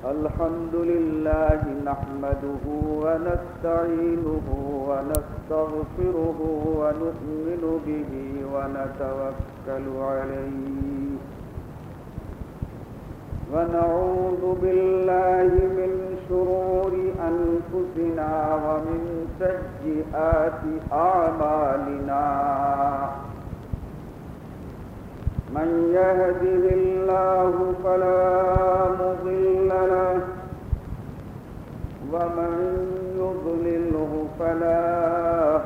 الحمد لله نحمده ونستعينه ونستغفره ونؤمن به ونتوكل عليه ونعوذ بالله من شرور أنفسنا ومن سيئات أعمالنا من يهده الله فلا مضل له ومن يضلله فلا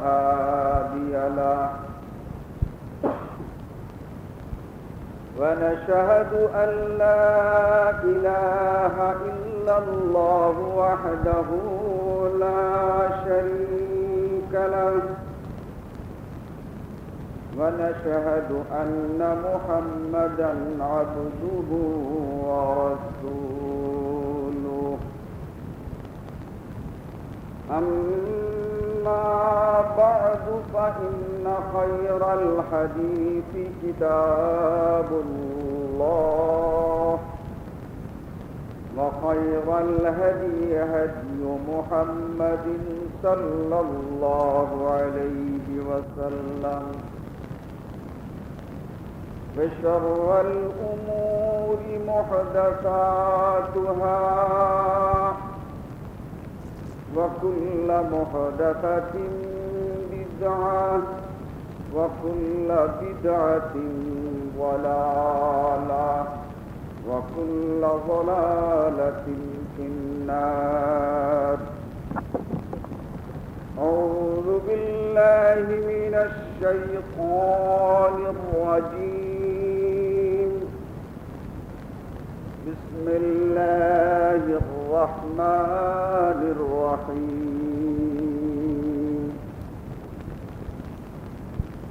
هادي له ونشهد أن لا إله إلا الله وحده لا شريك له ونشهد أن محمدًا عبده ورسوله أما بعد فإن خير الحديث كتاب الله وخير الهدي هدي محمد صلى الله عليه وسلم وشر الأمور محدثاتها وكل محدثة بدعة وكل بدعة ضلالة وكل ضلالة في النار أعوذ بالله من الشيطان الرجيم بسم الله الرحمن الرحيم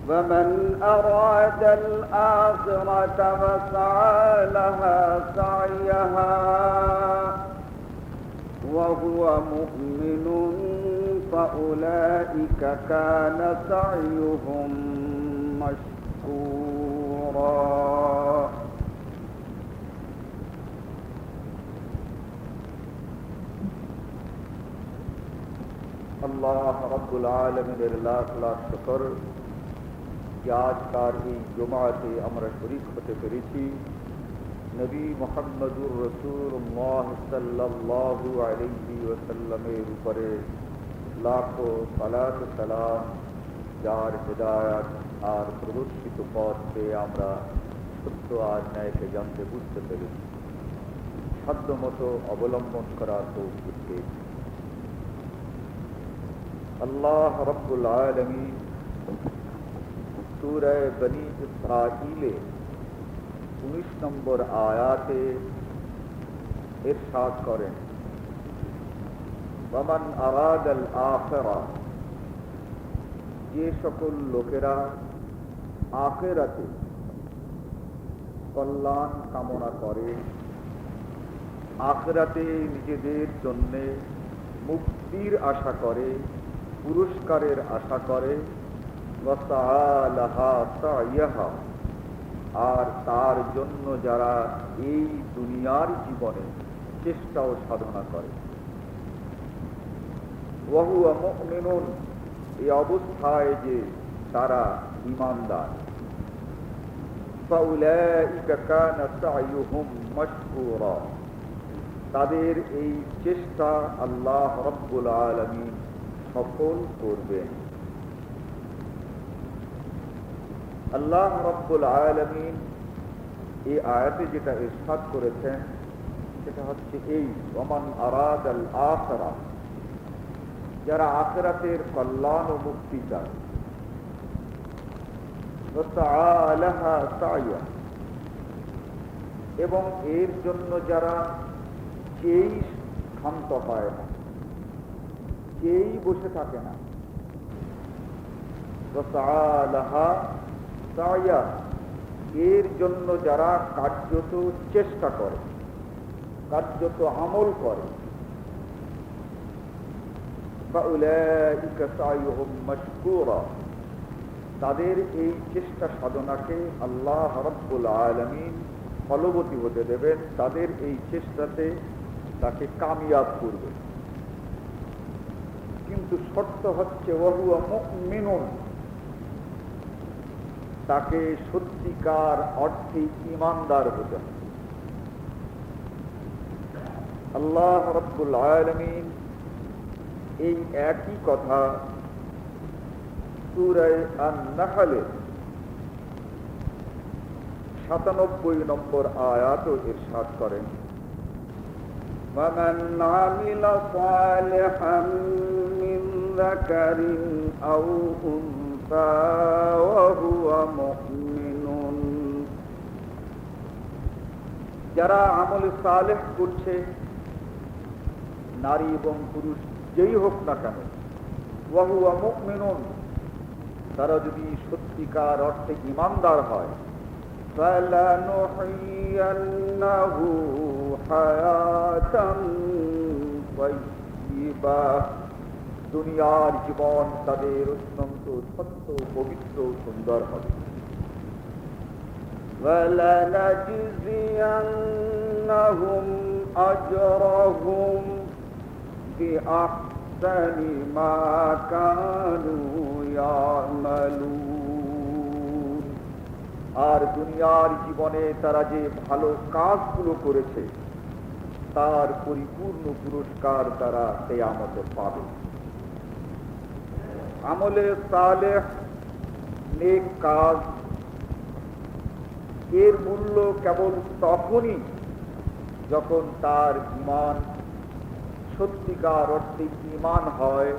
ومن أراد الآخرة وسعى لها سعيها وهو مؤمن فأولئك كان سعيهم مشكورا আল্লাহ রাব্বুল আলামিনের লাখ লাখ শুকর যে আজকার এই জুমাতে আমরা শরীক হতে পেরেছি। নবী মুহাম্মদুর রাসূলুল্লাহ সাল্লাল্লাহু আলাইহি ওয়াসাল্লামের উপরে লাখো সালাত সালাম, যার হিদায়াত আর প্রদর্শিত পথ পেয়ে আমরা সত্য আর ন্যায়কে জানতে বুঝতে পেরেছি, সাধ্য মতো অবলম্বন করার তৌফিক পেয়েছি। আল্লাহ রাব্বুল আলামিন সূরা বনী ইসরাঈলে 19 নম্বর আয়াতে ইরশাদ করেন, ওয়ামান আরাদাল আখিরা, যে সকল লোকেরা আখিরাতে কল্যাণ কামনা করে, আখিরাতে নিজেদের জন্য মুক্তির আশা করে, পুরস্কারের আশা করে, ওয়াসাআলাহা সাইয়াহা, আর তার জন্য যারা এই দুনিয়ার জীবনে চেষ্টা ও সাধনা করে, ওয়াহুয়া মুমিনুন, এই অবস্থায় যে তারা ঈমানদার, ফাউলাইকা কানা সাইয়ুহুম মাশকুরা, তাদের এই চেষ্টা আল্লাহ রাব্বুল আলামিন সফল করবেন। আল্লাহ রাব্বুল আলামিন এই আয়াতে যেটা ইরশাদ করেছেন সেটা হচ্ছে এই, ওয়ামান আরাদাল আখিরা, যারা আখিরাতের কল্যাণ ও মুক্তি চায়, ওয়াসাআলাহা সাইয়া, এবং এর জন্য যারা কেই ক্ষান্ত হয় না, কেই বসে থাকে না, ওয়াসাআলাহা সাইয়া, এর জন্য যারা কার্যত চেষ্টা করে, কার্যত আমল করে, ফাউলাইকা সাইয়ুহুম মাশকুরা, তাদের এই চেষ্টা সাধনাকে আল্লাহ রাব্বুল আলামিন ফলবতী হতে দেবেন, তাদের এই চেষ্টাতে তাকে কামিয়াব করবে। কিন্তু শর্ত হচ্ছে ওয়াহুয়া মুমিনুন, তাকে সত্যিকার অর্থে ঈমানদার হতে হবে। আল্লাহ রাব্বুল আলামিন এই একই কথা সূরা আন-নাহলে ৯৭ নম্বর আয়াতও ইরশাদ করেন, وَمَنْ عَمِلَ صَالِحًا مِّن ذَكَرٍ أَوْ أُنثَىٰ وَهُوَ مُؤْمِنٌ, যারা আমল সালেহ করছে, নারী এবং পুরুষ যেই হোক না কেন, ওয়াহুয়া মুমিনুন, তারা যদি সত্যিকার অর্থে ঈমানদার হয়, ফালানুহিয়ান্নাহু হায়াতান তাইয়্যিবাহ, দুনিয়ার জীবন তাদের অত্যন্ত সত্য, পবিত্র, সুন্দর হবে। وَلَنَجْزِيَنَّهُمْ أَجْرَهُمْ بِأَحْسَنِ مَا كَانُوا يَعْمَلُونَ, আর দুনিয়ার জীবনে তারা যে ভালো কাজগুলো করেছে তার পরিপূর্ণ পুরস্কার তারা কিয়ামতে পাবে। আমলে সালেহ, নেক কাজ, এর মূল্য কেবল তখনই যখন তার ঈমান সত্যিকার অর্থে ঈমান হয়,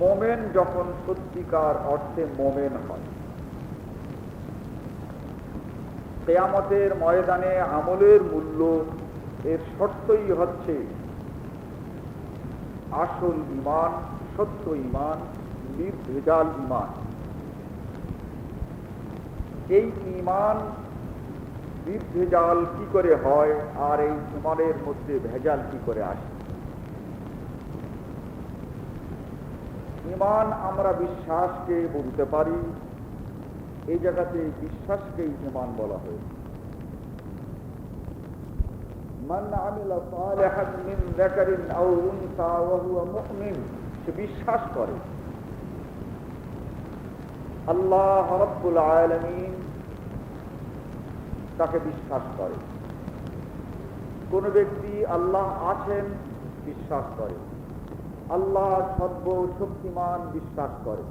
মোমেন যখন সত্যিকার অর্থে মোমেন হয়। কিয়ামতের ময়দানে আমলের মূল্য, এর শর্তই হচ্ছে আসল ঈমান, সত্য ঈমান, নির্ভেজাল ঈমান। এই ঈমান নির্ভেজাল কি করে হয়, আর এই ঈমানের মধ্যে ভেজাল কি করে আসে? ঈমান আমরা বিশ্বাসকে বলতে পারি, এই জায়গাতে বিশ্বাসকেই ঈমান বলা হয়েছে। মান আমিলা সালিহান মিন যাকারিন আও উনসা ওয়া হুয়া মুমিন, সে বিশ্বাস করে আল্লাহ রাব্বুল আলামিন তাকে বিশ্বাস করে। কোন ব্যক্তি আল্লাহ আছেন বিশ্বাস করে, আল্লাহ সর্বশক্তিমান বিশ্বাস করে,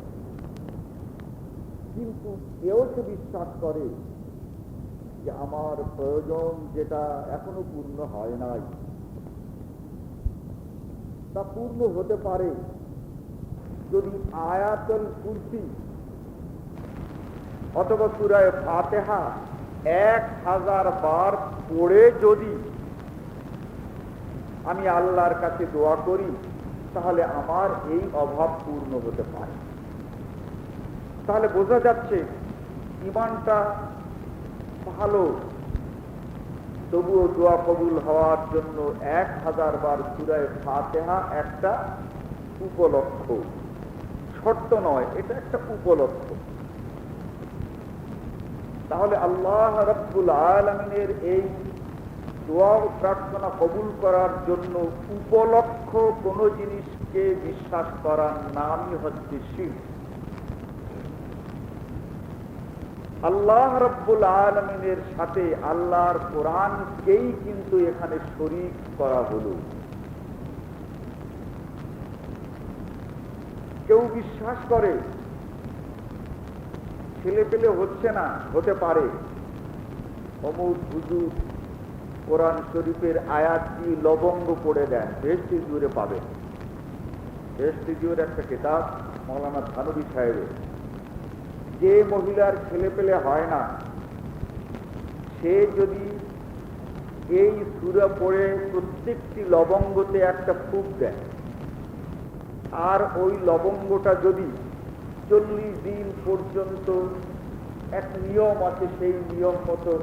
কিন্তু কেউ সে বিশ্বাস করে যে আমার প্রয়োজন যেটা এখনো পূর্ণ হয় নাই, তা পূর্ণ হতে পারে যদি আয়াতুল কুরসি অথবা সূরা ফাতিহা 1000 বার পড়ে যদি আমি আল্লাহর কাছে দোয়া করি, তাহলে আমার এই অভাব পূর্ণ হতে পারে। তাহলে বোঝা যাচ্ছে ঈমানটা ভালো, তবুও দোয়া কবুল হওয়ার জন্য 1000 বার সূরা ফাতিহা একটা উপলক্ষ, শর্ত নয়, এটা একটা উপলক্ষ। তাহলে আল্লাহ রাব্বুল আলামিনের এই দোয়া ও প্রার্থনা কবুল করার জন্য উপলক্ষ কোন জিনিসকে বিশ্বাস করার নামই হচ্ছে শিরক। আল্লাহ রাব্বুল আলামিনের সাথে আল্লাহর কোরআনকেই কিন্তু এখানে শরীক করা হলো। কেউ বিশ্বাস করে ছেলে পেলে হচ্ছে না, হতে পারে, অমুক হুজুর কোরআন শরীফের আয়াতটি লবঙ্গ পড়ে দেন, বেহেশতি জুড়ে পাবেন। বেহেশতি জুড়ে একটা কিতাব মাওলানা থানভী সাহেবের, যে মহিলার ছেলে পেলে হয় না, সে যদি এই সূরা পড়ে প্রত্যেকটি লবঙ্গতে একটা ফুঁক দেয়, আর ওই লবঙ্গটা যদি 40 দিন পর্যন্ত, এক নিয়ম আছে, সেই নিয়ম মতো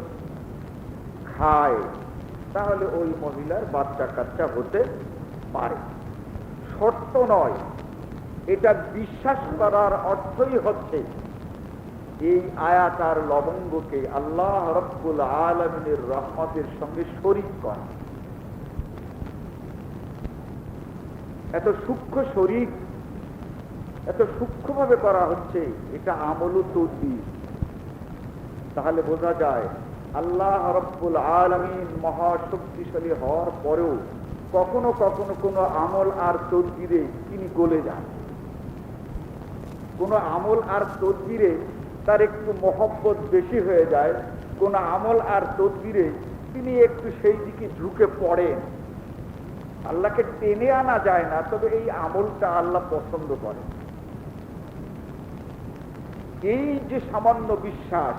খায়, তাহলে ওই মহিলার বাচ্চা কাচ্চা হতে পারে। শর্ত নয়, এটা বিশ্বাস করার অর্থই হচ্ছে এই আয়াত আর লবঙ্গকে আল্লাহ রাব্বুল আলামিনের রহমতের সঙ্গে শরীক করা। এত সূক্ষ্ম শরীর, এত সূক্ষ্মভাবে করা হচ্ছে, এটা আমল ও তদবির। তাহলে বোঝা যায় আল্লাহ রাব্বুল আলামিন মহাশক্তিশালী হওয়ার পরেও কখনো কখনো কোনো আমল আর তদবিরে তিনি গলে যান। কোনো আমল আর তদবিরে তার একটু মহব্বত বেশি হয়ে যায়, কোনো আমল আর তদবিরে তিনি একটু সেই দিকে ঝুঁকে পড়েন। আল্লাহকে টেনে আনা যায় না, তবে এই আমলটা আল্লাহ পছন্দ করেন। এই যে সামান্য বিশ্বাস,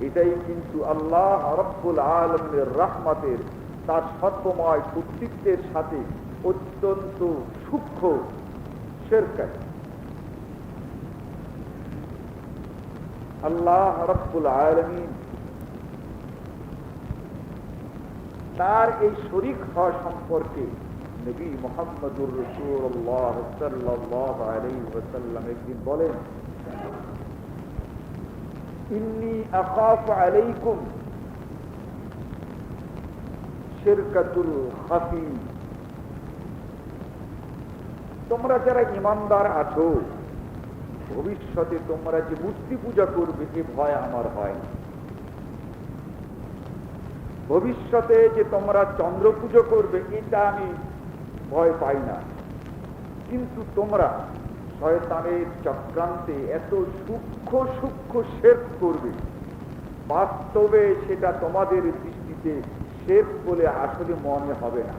এটাই কিন্তু আল্লাহ রাব্বুল আলামিনের রহমতের, তার সর্বময় কর্তৃত্বের সাথে অত্যন্ত সূক্ষ্ম শিরক। আল্লাহ রাব্বুল আলামিন তার এই শরীক হওয়া সম্পর্কে নবী মুহাম্মদুর রাসূলুল্লাহ সাল্লাল্লাহু আলাইহি ওয়াসাল্লাম একদিন বলেন, ইন্নী আখাফু আলাইকুম শিরকাতুল খাফি। তোমরা যারা ঈমানদার আছো, ভবিষ্যতে তোমরা যে মূর্তি পূজা করবে এ ভয় আমার হয় না। ভবিষ্যতে যে তোমরা চন্দ্র পুজো করবে এটা আমি ভয় পাই না। কিন্তু তোমরা শয়তানের চক্রান্তে এত সূক্ষ্ম সূক্ষ্ম শিরক করবে, বাস্তবে সেটা তোমাদের দৃষ্টিতে শিরক বলে আসলে মনে হবে না।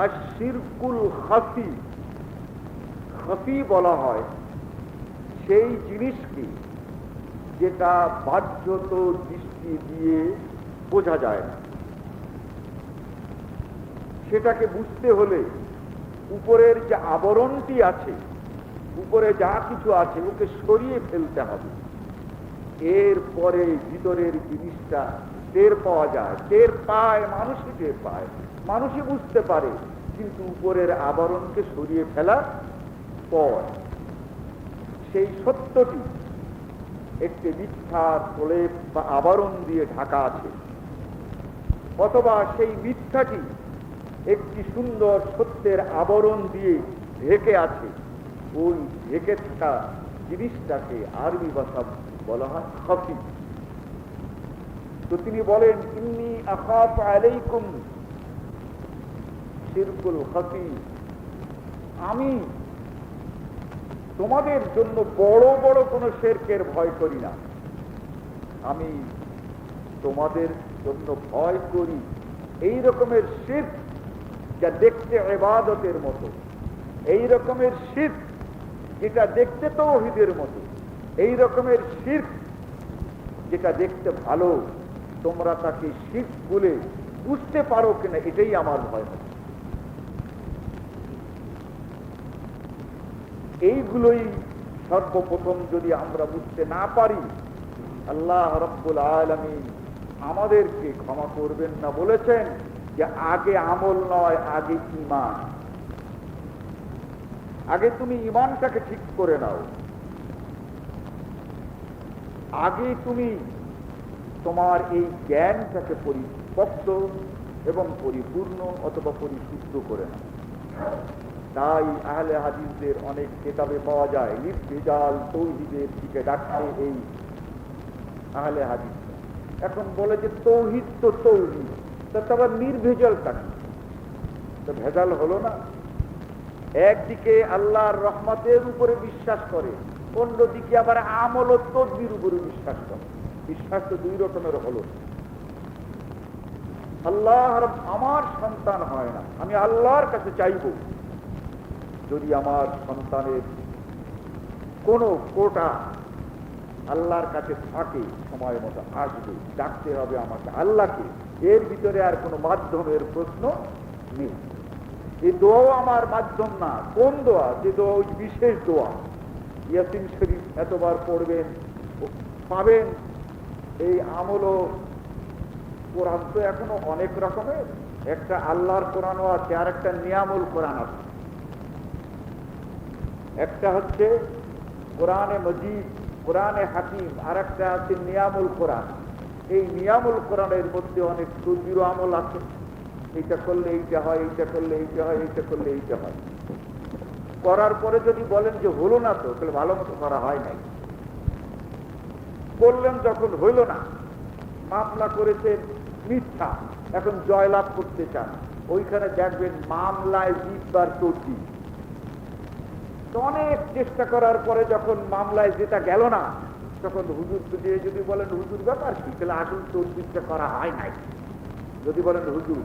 আর শিরকুল খাফি, খাফি বলা হয় সেই জিনিসকে যেটা বাহ্যত দৃষ্টি দিয়ে বোঝা যায় না। সেটাকে বুঝতে হলে উপরের যে আবরণটি আছে, উপরে যা কিছু আছে ওকে সরিয়ে ফেলতে হবে, এরপরে ভিতরের জিনিসটা টের পাওয়া যায়। টের পায় মানুষই, টের পায় মানুষই, বুঝতে পারে। কিন্তু উপরের আবরণকে সরিয়ে ফেলার পর সেই সত্যটি একটি মিথ্যার প্রলেপ বা আবরণ দিয়ে ঢাকা আছে, অথবা সেই মিথ্যাটি একটি সুন্দর সত্যের আবরণ দিয়ে ঢেকে আছে। ওই ঢেকে থাকা জিনিসটাকে আরবি ভাষা বলা হয় খাফি। তো তিনি বলেন, ইন্নী আখাফু আলাইকুম শিরকুল খাফি, আমি তোমাদের জন্য বড় বড় কোন শিরকের ভয় করি না, আমি তোমাদের জন্য ভয় করি এই রকমের শিরক যা দেখতে ইবাদতের মতো, এই রকমের শিরক যেটা দেখতে তাওহীদের মতো, এই রকমের শিরক যেটা দেখতে ভালো, তোমরা তাকে শিরক বলে বুঝতে পারো কিনা এটাই আমার ভয়। এইগুলোই সর্বপ্রথম যদি আমরা বুঝতে না পারি, আল্লাহ রাব্বুল আলামিন আমাদেরকে ক্ষমা করবেন না। বলেছেন যে আগে আমল নয়, আগে ঈমান। আগে তুমি ঈমানটাকে ঠিক করে নাও, আগে তুমি তোমার এই জ্ঞানটাকে পরিপক্ক এবং পরিপূর্ণ অথবা পরিশুদ্ধ করে নাও। তাই আহলে হাদিসদের অনেক কিতাবে পাওয়া যায় নির্ভেজাল তৌহিদের দিকে ডাকছে এই আহলে হাদিস। এখন বলে যে তৌহিদ তো তৌহিদ, তারপর নির্ভেজাল থাকে, তো ভেজাল হলো না। একদিকে আল্লাহর রহমতের উপরে বিশ্বাস করে, অন্যদিকে আবার আমল ও তদবির উপরে বিশ্বাস করে। বিশ্বাস তো দুই রকমের হলো। আল্লাহ আমার সন্তান হয় না, আমি আল্লাহর কাছে চাইব, যদি আমার সন্তানের কোন কোটা আল্লাহর কাছে থাকে সময় মতো আসবে, ডাকতে হবে আমাকে আল্লাহকে, এর ভিতরে আর কোনো মাধ্যমের প্রশ্ন নেই। এই দোয়াও আমার মাধ্যম না। কোন দোয়া? যে দোয়া ওই বিশেষ দোয়া, ইয়াসিন শরীফ এতবার পড়বেন পাবেন। এই আমল ও কোরআন তো এখনো অনেক রকমের, একটা আল্লাহর কোরআনও আছে আর একটা নিয়ামুল কোরআন আছে। একটা হচ্ছে কোরআনে মজিদ, কোরআনে হাকিম, আর একটা আছে নিয়ামুল কোরআন। এই নিয়ামুল কোরআনের মধ্যে অনেক তদবির আমল আছে, এইটা করলে এইটা হয়, এইটা করলে এইটা হয়, এইটা করলে এইটা হয়। করার পরে যদি বলেন যে হলো না, তো তাহলে ভালো মতো করা হয় নাই। করলেন, যখন হইল না, মামলা করেছেন মিথ্যা, এখন জয়লাভ করতে চান, ওইখানে দেখবেন মামলায় জিতবার চর্চি। অনেক চেষ্টা করার পরে যখন মামলায় যেটা গেল না, তখন হুজুরকে দিয়ে যদি বলেন হুজুর ব্যাপার কি, তাহলে আসল তদবিরটা করা হয় নাই। যদি বলেন হুজুর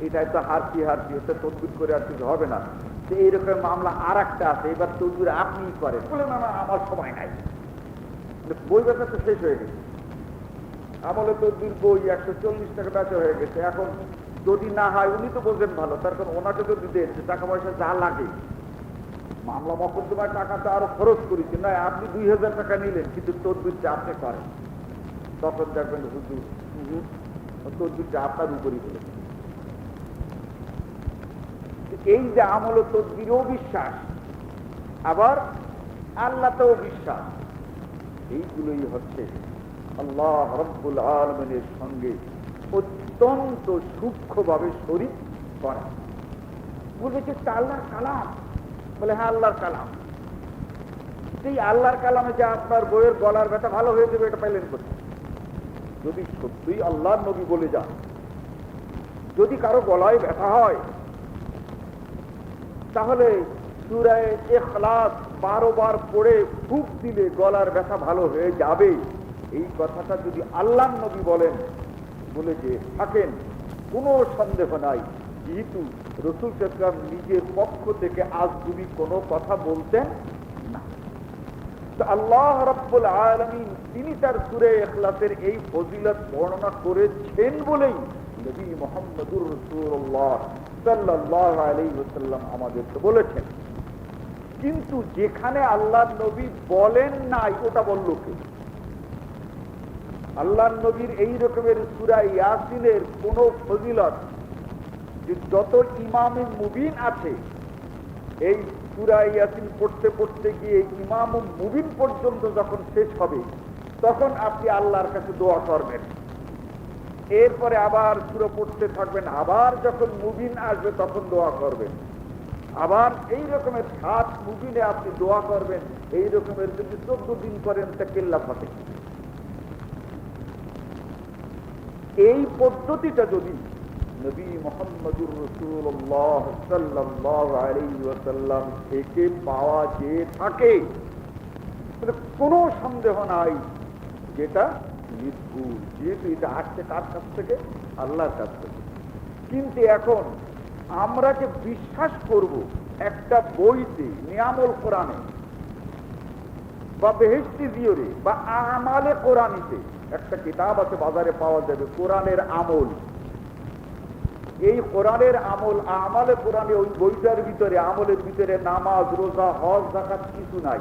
এটাই তো হারছি ওটা তদবির করে আর কিছু হবে না, তো এইরকম মামলা আর একটা আছে, এবার তদবির আপনি করেন, বলে না আমার সময় নাই। বই বেচা তো শেষ হয়ে গেছে, আমলে তদবির বই 140 টাকা বেচা হয়ে গেছে। এখন যদি না হয়, উনি তো বোঝেন ভালো, তার কারণ ওনাকে যদি দেন টাকা পয়সা যা লাগে, মামলা মকদ্দমায় টাকা তো আরো খরচ করেছি, নয় আপনি 2000 টাকা নিলেন, কিন্তু তদবিরটা আপনি করেন, তখন দেখবেন হুজুর তদবিরটা আপনার উপরই বলে। এই যে আমল তদবিরও বিশ্বাস, আবার আল্লাহতেও বিশ্বাস, এইগুলোই হচ্ছে আল্লাহ রাব্বুল আলামিনের সঙ্গে অত্যন্ত সূক্ষ্মভাবে শরীক করা। বলেছে আল্লাহর কালাম, বলে হ্যাঁ আল্লাহর কালাম। সেই আল্লাহর কালামে যে আপনার বইয়ের গলার ব্যথা ভালো হয়ে যাবে, এটা পাইলেন কোথায়? যদি সত্যিই আল্লাহর নবী বলে যান, যদি কারো গলায় ব্যথা হয়, তাহলে সূরা ইখলাস 12 বার পড়ে ফুঁক দিলে গলার ব্যথা ভালো হয়ে যাবে, এই কথাটা যদি আল্লাহর নবী বলেন, বলে যে থাকেন, কোনো সন্দেহ নাই, যেহেতু রাসূল সাল্লাল্লাহু আলাইহি ওয়াসাল্লাম নিজের পক্ষ থেকে আজগুবি কোনো কথা বলতেন না। তো আল্লাহ রাব্বুল আলামিন তিনি তার সূরা ইখলাসের এই ফজিলত বর্ণনা করেছেন বলেই নবী মুহাম্মদুর রাসূলুল্লাহ সাল্লাল্লাহু আলাইহি ওয়াসাল্লাম আমাদেরকে বলেছেন। কিন্তু যেখানে আল্লাহর নবী বলেন নাই, ওটা বলল কে? আল্লাহর নবীর এই রকমের সূরা ইয়াসিনের কোন ফজিলত, যে যত ইমামে মুবিন আছে, এই সূরা ইয়াসিন পড়তে পড়তে গিয়ে ইমাম মুবিন পর্যন্ত যখন শেষ হবে, তখন আপনি আল্লাহর কাছে দোয়া করবেন। এরপরে আবার সূরা পড়তে থাকবেন, আবার যখন মুবিন আসবে তখন দোয়া করবেন, আবার এই রকমের 7 মুবিনে আপনি দোয়া করবেন। এই রকমের যদি 14 দিন করেন তা কেল্লা ফাটে। এই পদ্ধতিটা যদি নবী মুহাম্মদুর রাসূলুল্লাহ সাল্লাল্লাহু আলাইহি ওয়াসাল্লাম থেকে পাওয়া যেয়ে থাকে, তাহলে কোনো সন্দেহ নাই যেটা নির্ভুল, যেহেতু এটা আসছে কার কাছ থেকে? আল্লাহর কাছ থেকে। কিন্তু এখন আমরা যে বিশ্বাস করব একটা বইতে, নিয়ামুল কোরআনে বা বেহেশতি জিওরে বা আমালে কোরআনিতে, একটা কিতাব আছে বাজারে পাওয়া যাবে, কোরআনের আমল। এই কোরআনের আমল, আমালে কোরআনে, ওই বইটার ভিতরে, আমলের ভিতরে নামাজ, রোজা, হজ, যাকাত কিছু নাই।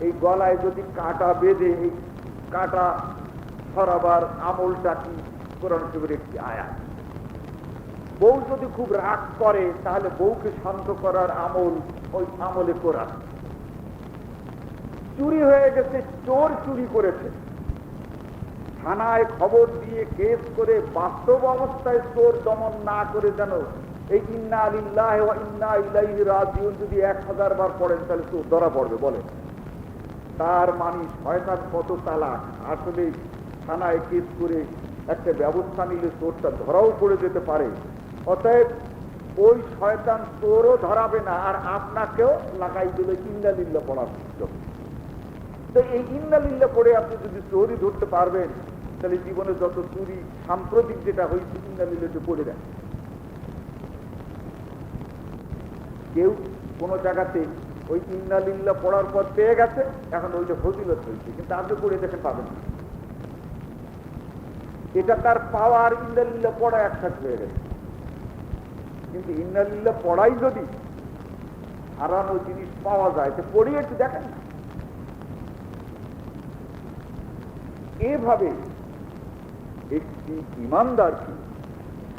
এই গলায় যদি কাঁটা বেঁধে, এই কাঁটা সরাবার আমলটা কি? কোরআন শরীফের একটি আয়াত। বউ যদি খুব রাগ করে, তাহলে বউকে শান্ত করার আমল ওই আমলে কোরআন। চুরি হয়ে গেছে, চোর চুরি করেছে, থানায় খবর দিয়ে কেস করে বাস্তব অবস্থায় চোর দমন না করে, যেন এই ইন্না লিল্লাহি ওয়া ইন্না ইলাইহি রাজিউন যদি 1000 বার পড়েন, তাহলে চোর ধরা পড়বে। বলে তার মানে শয়তান কত চালাক! আসলে থানায় কেস করে একটা ব্যবস্থা নিলে চোরটা ধরাও পড়ে যেতে পারে। অতএব ওই শয়তান চোরও ধরাবে না, আর আপনাকেও লাগাই দিলে ইন্না লিল্লাহ পড়ার সুযোগ। তো এই ইন্না লিল্লাহ পড়ে আপনি যদি চোরই ধরতে পারবেন, তাহলে জীবনে যত চুরি সাম্প্রতিক যেটা হয়েছে, ইন্না লিল্লাহতে পড়ে দেন। কেউ কোনো জায়গাতে ওই ইন্না লিল্লাহ পড়ার পর পেয়ে গেছে, এখন ওইটা ফজিলত হয়েছে, কিন্তু আপনি পড়ে দেখে পাবেন না। এটা তার পাওয়ার, ইন্না লিল্লাহ পড়া একসাথে হয়ে গেছে। কিন্তু ইন্না লিল্লাহ পড়াই যদি হারানো জিনিস পাওয়া যায়, তো পড়িয়ে একটু দেখেন না। এভাবে একটি ঈমানদারকে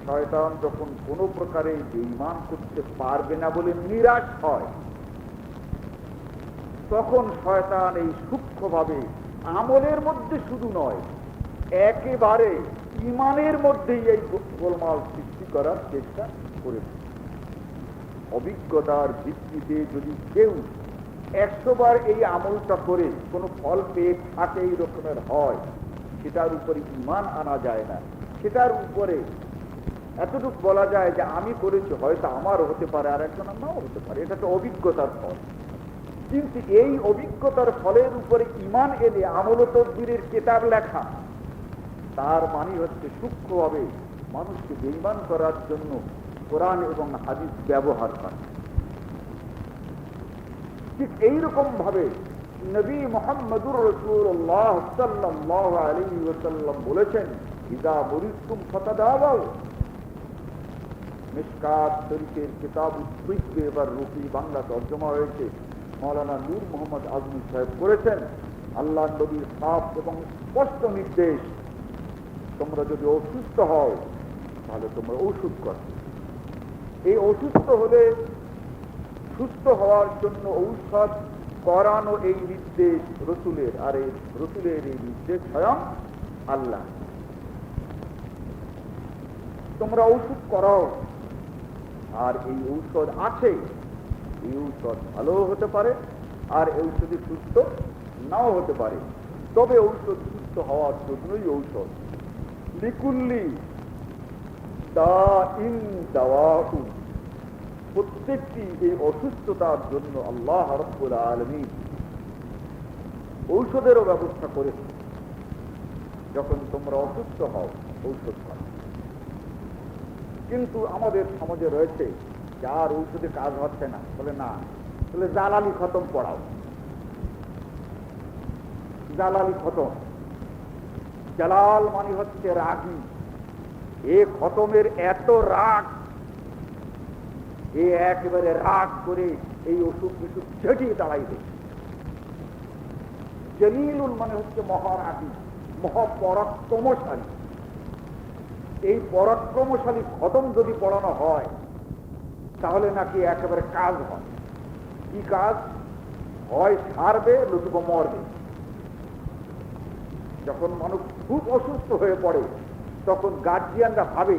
শয়তান যখন কোনো প্রকারে বেঈমান করতে পারবে না বলে নিরাশ হয়, তখন শয়তান এই সূক্ষ্মভাবে আমলের মধ্যে শুধু নয়, একেবারে ইমানের মধ্যেই এই গোলমাল সৃষ্টি করার চেষ্টা করেছে। অভিজ্ঞতার ভিত্তিতে যদি কেউ 100 বার এই আমলটা করে কোনো ফল পেয়ে থাকে, এই রকমের হয়, সেটার উপরে ঈমান আনা যায় না। সেটার উপরে এতটুকু বলা যায় যে আমি করেছি, হয়তো আমারও হতে পারে, আর একজন নাও হতে পারে, এটা তো অভিজ্ঞতার ফল। কিন্তু এই অভিজ্ঞতার ফলের উপরে ঈমান এনে আমল ও তদবিরের কিতাব লেখা, তার মানে হচ্ছে সূক্ষ্মভাবে মানুষকে বেঈমান করার জন্য কোরআন এবং হাদিস ব্যবহার করা। ঠিক এইরকম ভাবে নবী মুহাম্মদুর রাসূলুল্লাহ সাল্লাল্লাহু আলাইহি ওয়াসাল্লাম বলেছেন, ইযা বুরিতুম ফাতাদাওয়াও। মিশকাত শরীফের কিতাব উত-তিব্ব এবার রূপী বাংলা তর্জমা হয়েছে, মাওলানা নূর মোহাম্মদ আজমি সাহেব করেছেন। আল্লাহ নবীর সাফ এবং স্পষ্ট নির্দেশ, তোমরা যদি অসুস্থ হও তাহলে তোমরা ওষুধ করো। এই অসুস্থ হলে সুস্থ হওয়ার জন্য ঔষধ করানো, এই নির্দেশ রসুলের। আর এই রসুলের এই নির্দেশ স্বয়ং আল্লাহ, তোমরা ঔষধ করাও। আর এই ঔষধ আছে, এই ঔষধ ভালো হতে পারে, আর এই ঔষধে সুস্থ নাও হতে পারে। তবে ঔষধ সুস্থ হওয়ার জন্যই ঔষধ। লিকুল্লি দাইন দাওয়াউ, প্রত্যেকটি এই অসুস্থতার জন্য আল্লাহ রাব্বুল আলামিন ঔষধেরও ব্যবস্থা করেছে। যখন তোমরা অসুস্থ হও ঔষধ খাও। কিন্তু আমাদের সমাজে রয়েছে যার ঔষধে কাজ হচ্ছে না, বলে না, বলে জালালি খতম পড়াও, জালালি খতম। জালাল মানে হচ্ছে রাগী। এ খতমের এত রাগ, এ একেবারে রাগ করে এই অসুখ বিসুখ ঝেঁটিয়ে দাঁড়াইবে। জলিলুল মানে হচ্ছে মহারাগী, মহাপরাক্রমশালী। এই পরাক্রমশালী খতম যদি পড়ানো হয় তাহলে নাকি একেবারে কাজ হয়। কি কাজ হয়? সারবে নতুবা মরবে। যখন মানুষ খুব অসুস্থ হয়ে পড়ে তখন গার্জিয়ানরা ভাবে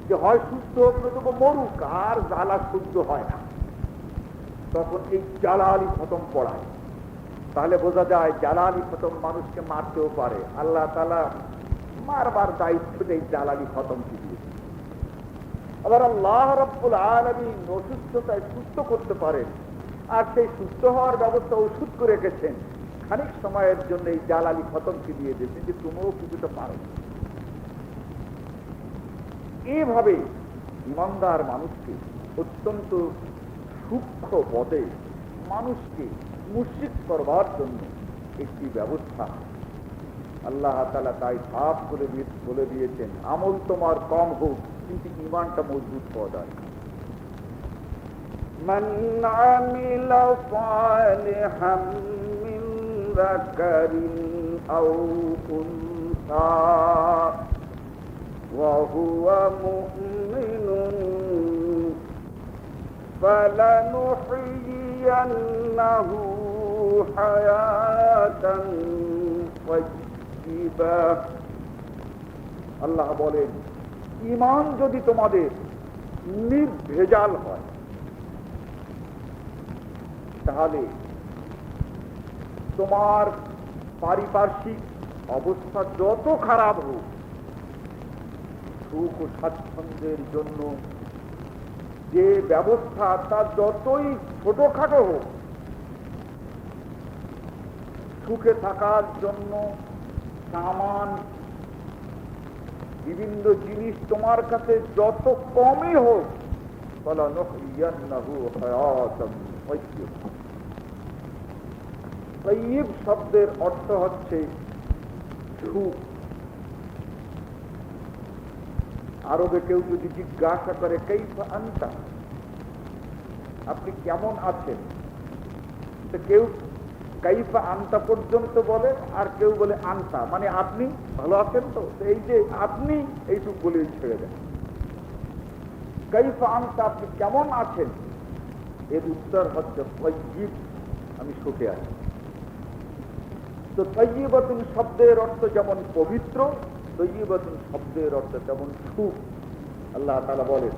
যে হয় সুস্থ হোক নতুবা মরুক, আর জ্বালা সহ্য হয় না, তখন এই জালালি খতম পড়ায়। তাহলে বোঝা যায় জালালি খতম মানুষকে মারতেও পারে। আল্লাহ তাআলা মারবার দায়িত্বটা এই জালালি খতম দিয়েছে। আবার আল্লাহ রাব্বুল আলামিন অসুস্থতায় সুস্থ করতে পারেন, আর সেই সুস্থ হওয়ার ব্যবস্থা ওষুধ করে রেখেছেন। খানিক সময়ের জন্য এই জালালি খতমকে দিয়ে দিয়েছেন যে তুমিও কিছুটা পারো। এইভাবে ইমানদার মানুষকে অত্যন্ত সূক্ষ্ম পদে মানুষকে মুশরিক করবার জন্য একটি ব্যবস্থা আল্লাহ তাআলা তাই সাফ করে বলে দিয়েছেন, আমল তোমার কম হোক কিন্তু ঈমানটা মজবুত হওয়া দরকার। মান আমিলা সালিহাম মিন যাকারিন আও উনসা ওয়া হুয়া মুমিনুন ফালানুহয়িয়ান্নাহু হায়াতান তাইয়্যিবা। আল্লাহ বলেন, ঈমান যদি তোমাদের নির্ভেজাল হয় তাহলে তোমার পারিপার্শ্বিক অবস্থা যত খারাপ হোক, সুখ ও স্বাচ্ছন্দ্যের জন্য যে ব্যবস্থা তা যতই ছোটখাটো হোক, সুখে থাকার জন্য সামান বিভিন্ন জিনিস তোমার কাছে যত কমই হোক, ফালানুহয়িয়ান্নাহু হায়াতান তাইয়্যিবা। তাইয়্যিব শব্দের অর্থ হচ্ছে সুখ। আরবে কেউ যদি জিজ্ঞাসা করে কাইফা আনতা, আপনি কেমন আছেন, তো কেউ কাইফা আনতা পর্যন্ত বলে, আর কেউ বলে আনতা মানে আপনি ভালো আছেন তো। এই যে আপনি এইটুক বলে ছেড়ে দেন। কাইফা আনতা আপনি কেমন আছেন, এর উত্তর হচ্ছে তাইয়্যিব, আমি সুখে আছি। তো তাইয়্যিবাতুন শব্দের অর্থ যেমন পবিত্র, তৈয়বাতুন শব্দের অর্থ যেমন সুখ। আল্লাহ তাআলা বলেন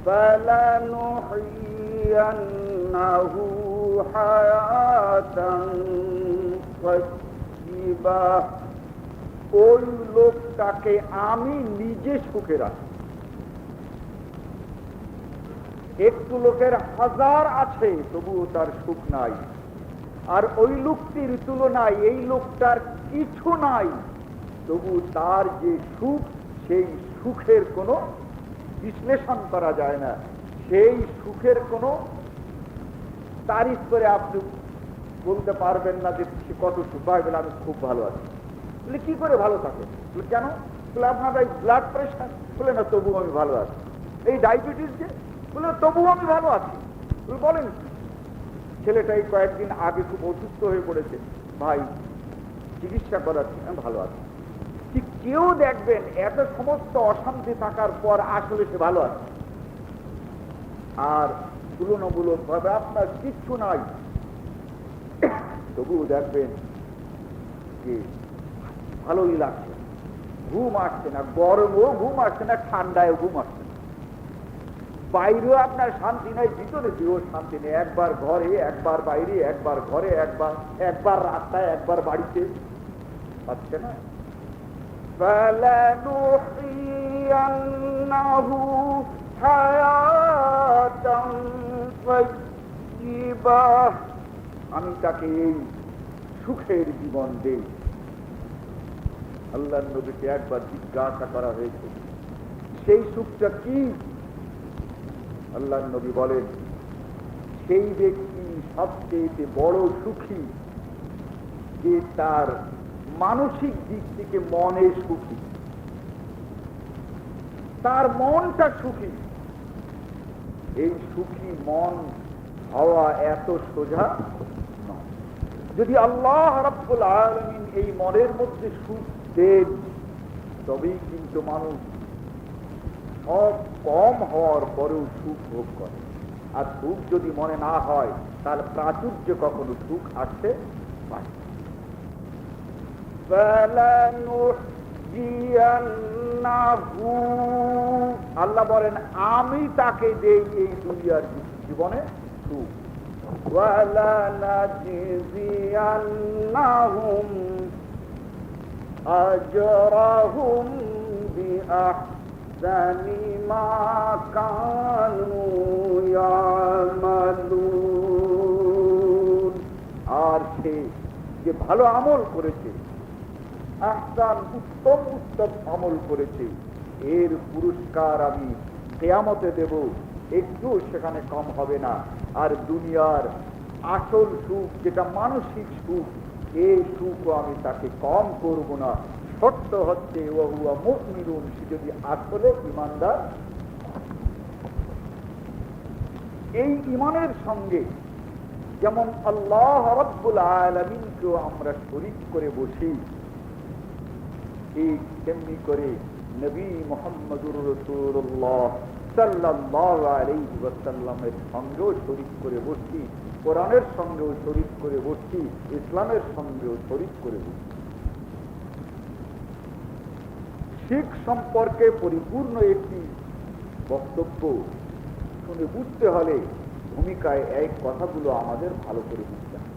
ফালানুহিয়ান্নাহু হায়াতান তাইয়্যিবা, ওই লোকটাকে আমি নিজে সুখে রাখি। একটু লোকের হাজার আছে তবুও তার সুখ নাই, আর ওই লোকটির তুলনায় এই লোকটার কিছু নাই, তবু তার যে সুখ, সেই সুখের কোনো বিশ্লেষণ করা যায় না, সেই সুখের কোনো তারিফ করে আপনি বলতে পারবেন না যে সে কত সুখ পায়। বলে আমি খুব ভালো আছি। বলে কি করে ভালো থাকে? বলে কেন? বলে আপনার এই ব্লাড প্রেশার। বলে না, তবুও আমি ভালো আছি। এই ডায়াবেটিস যে, বলে তবুও আমি ভালো আছি। বলেন ছেলেটাই কয়েকদিন আগে খুব অসুস্থ হয়ে পড়েছে, ভাই চিকিৎসা করাচ্ছি, আমি ভালো আছি। ঠিক কেউ দেখবেন এত সমস্ত অশান্তি থাকার পর আসলে সে ভালো আছে, আর তুলনামূলক ভাবে আপনার কিচ্ছু নাই, তবুও দেখবেন যে ভালোই লাগছে, ঘুম আসছে না, গরমও ঘুম আসছে না, ঠান্ডায়ও ঘুম আসছে না, বাইরেও আপনার শান্তি নাই, ভিতরে দিয়েও শান্তি নেই। একবার ঘরে, একবার বাইরে, একবার ঘরে, একবার রাস্তায়, একবার বাড়িতে, পাচ্ছে না। ফালানুহিয়ান্নাহু হায়াতান তাইয়্যিবা, আমি তাকে এই সুখের জীবন দেই। আল্লাহর নবীকে একবার জিজ্ঞাসা করা হয়েছে সেই সুখটা কি? আল্লাহর নবী বলেন, সেই ব্যক্তি সবচেয়ে বড় সুখী যে তার মানসিক দিক থেকে মনে সুখী, তার মনটা সুখী। এই সুখী মন হওয়া এত সোজা নয়। যদি আল্লাহ রাব্বুল আলামিন এই মনের মধ্যে সুখ দেন, তবেই কিন্তু মানুষ সব কম হওয়ার পরেও সুখ ভোগ করে। আর সুখ যদি মনে না হয়, তাহলে প্রাচুর্য কখনো সুখ আসতে পারে। আল্লাহ বলেন, আমি তাকে দেই এই দুনিয়ার জীবনে সুখ। ওয়ালানাজিয়ান্নাহুম আজরাহুম বিআহসানি মা কানু ইয়ামালুন, আর সে যে ভালো আমল করেছে, আহসান উত্তম উত্তম আমল করেছে, এর পুরস্কার আমি কিয়ামতে দেব, একটু সেখানে কম হবে না। আর দুনিয়ার আসল সুখ যেটা মানসিক সুখ, এই সুখও আমি তাকে কম করব না। শর্ত হচ্ছে ওয়াহুয়া মুমিনুন, সে যদি আসলে ঈমানদার। এই ঈমানের সঙ্গে যেমন আল্লাহ রাব্বুল আলামিনকেও আমরা শরীক করে বসি, ঠিক তেমনি করে নবী মুহাম্মদুর রাসূলুল্লাহ সাল্লাল্লাহু আলাইহি ওয়াসাল্লামের সঙ্গেও শরীক করে বসছি, কোরআনের সঙ্গেও শরীক করে বসছি, ইসলামের সঙ্গেও শরীক করে বসছি। শিখ সম্পর্কে পরিপূর্ণ একটি বক্তব্য শুনে বুঝতে হলে ভূমিকায় এই কথাগুলো আমাদের ভালো করে বুঝতে হবে।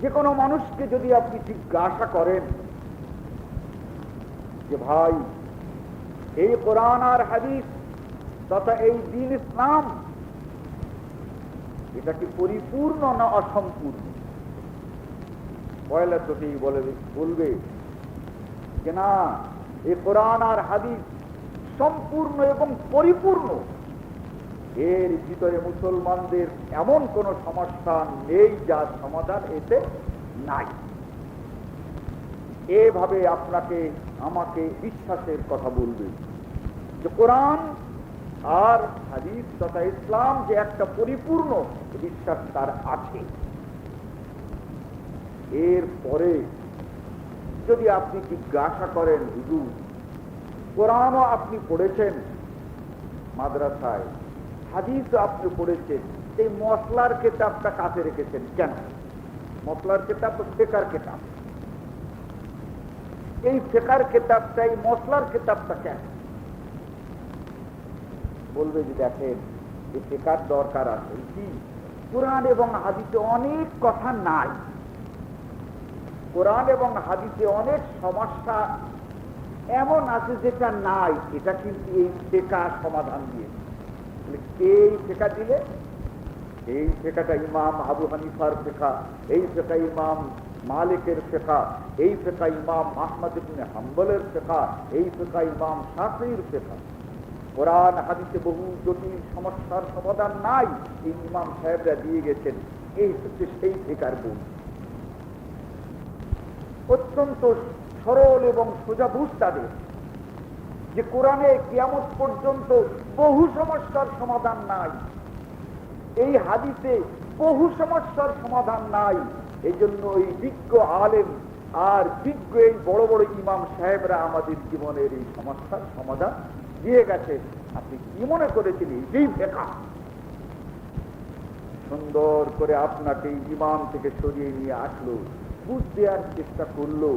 যে কোনো মানুষকে যদি আপনি জিজ্ঞাসা করেন যে ভাই, এই কোরআন আর হাদিস তথা এই দ্বীন ইসলাম, এটা কি পরিপূর্ণ না অসম্পূর্ণ? পয়লা তোকেই বলবে যে না, এই কোরআন আর হাদিস সম্পূর্ণ এবং পরিপূর্ণ। এর ভিতরে মুসলমানদের এমন কোন সমস্যা নেই যার সমাধান এতে নাই। এভাবে আপনাকে আমাকে বিশ্বাসের কথা বলবে যে কোরআন আর হাদিস তথা ইসলাম যে একটা পরিপূর্ণ বিশ্বাস তার আছে। এরপরে যদি আপনি জিজ্ঞাসা করেন, হুজুর কোরআনও আপনি পড়েছেন মাদ্রাসায়, হাদিসও আপনি পড়েছেন, এই মশলার কিতাবটা কাছে রেখেছেন কেন? মশলার কিতাব তো ফিকহের কিতাব, এই ফিকার কিতাবটা, এই মশলার কিতাবটা কেন? বলবে যে দেখেন এই ফিকার দরকার আছে কি, কোরআন এবং হাদিসে অনেক কথা নাই, কোরআন এবং হাদিসে অনেক সমস্যা এমন আছে যেটা নাই, এটা কিন্তু এই ফিকার সমাধান দিয়েছে। এই ফিকা দিলে, এই ফিকাটা ইমাম আবু হানিফার ফিকা, এই ফিকা ইমাম মালিকের ফিকা, এই ফিকা ইমাম আহমদ ইবনে হাম্বলের ফিকা, এই ফিকা ইমাম শাফিঈর ফিকা। কোরআন হাদিসে বহু জটিল সমস্যার সমাধান নাই, এই ইমাম সাহেবরা দিয়ে গেছেন। এই হচ্ছে সেই ফিকার গুণ, অত্যন্ত সরল এবং সোজা বুঝ তাদের, যে কোরআনে কিয়ামত পর্যন্ত বহু সমস্যার সমাধান নাই, এই হাদিসে বহু সমস্যার সমাধান নাই। এই জন্য এই বিজ্ঞ আলেম আর বিজ্ঞ এই বড় বড় ইমাম সাহেবরা আমাদের জীবনের এই সমস্যার সমাধান দিয়ে গেছে। আপনি কি মনে করেছিলেন এই ফিকা? সুন্দর করে আপনাকে ইমাম থেকে সরিয়ে নিয়ে আসলো, বুঝ দেওয়ার চেষ্টা করলো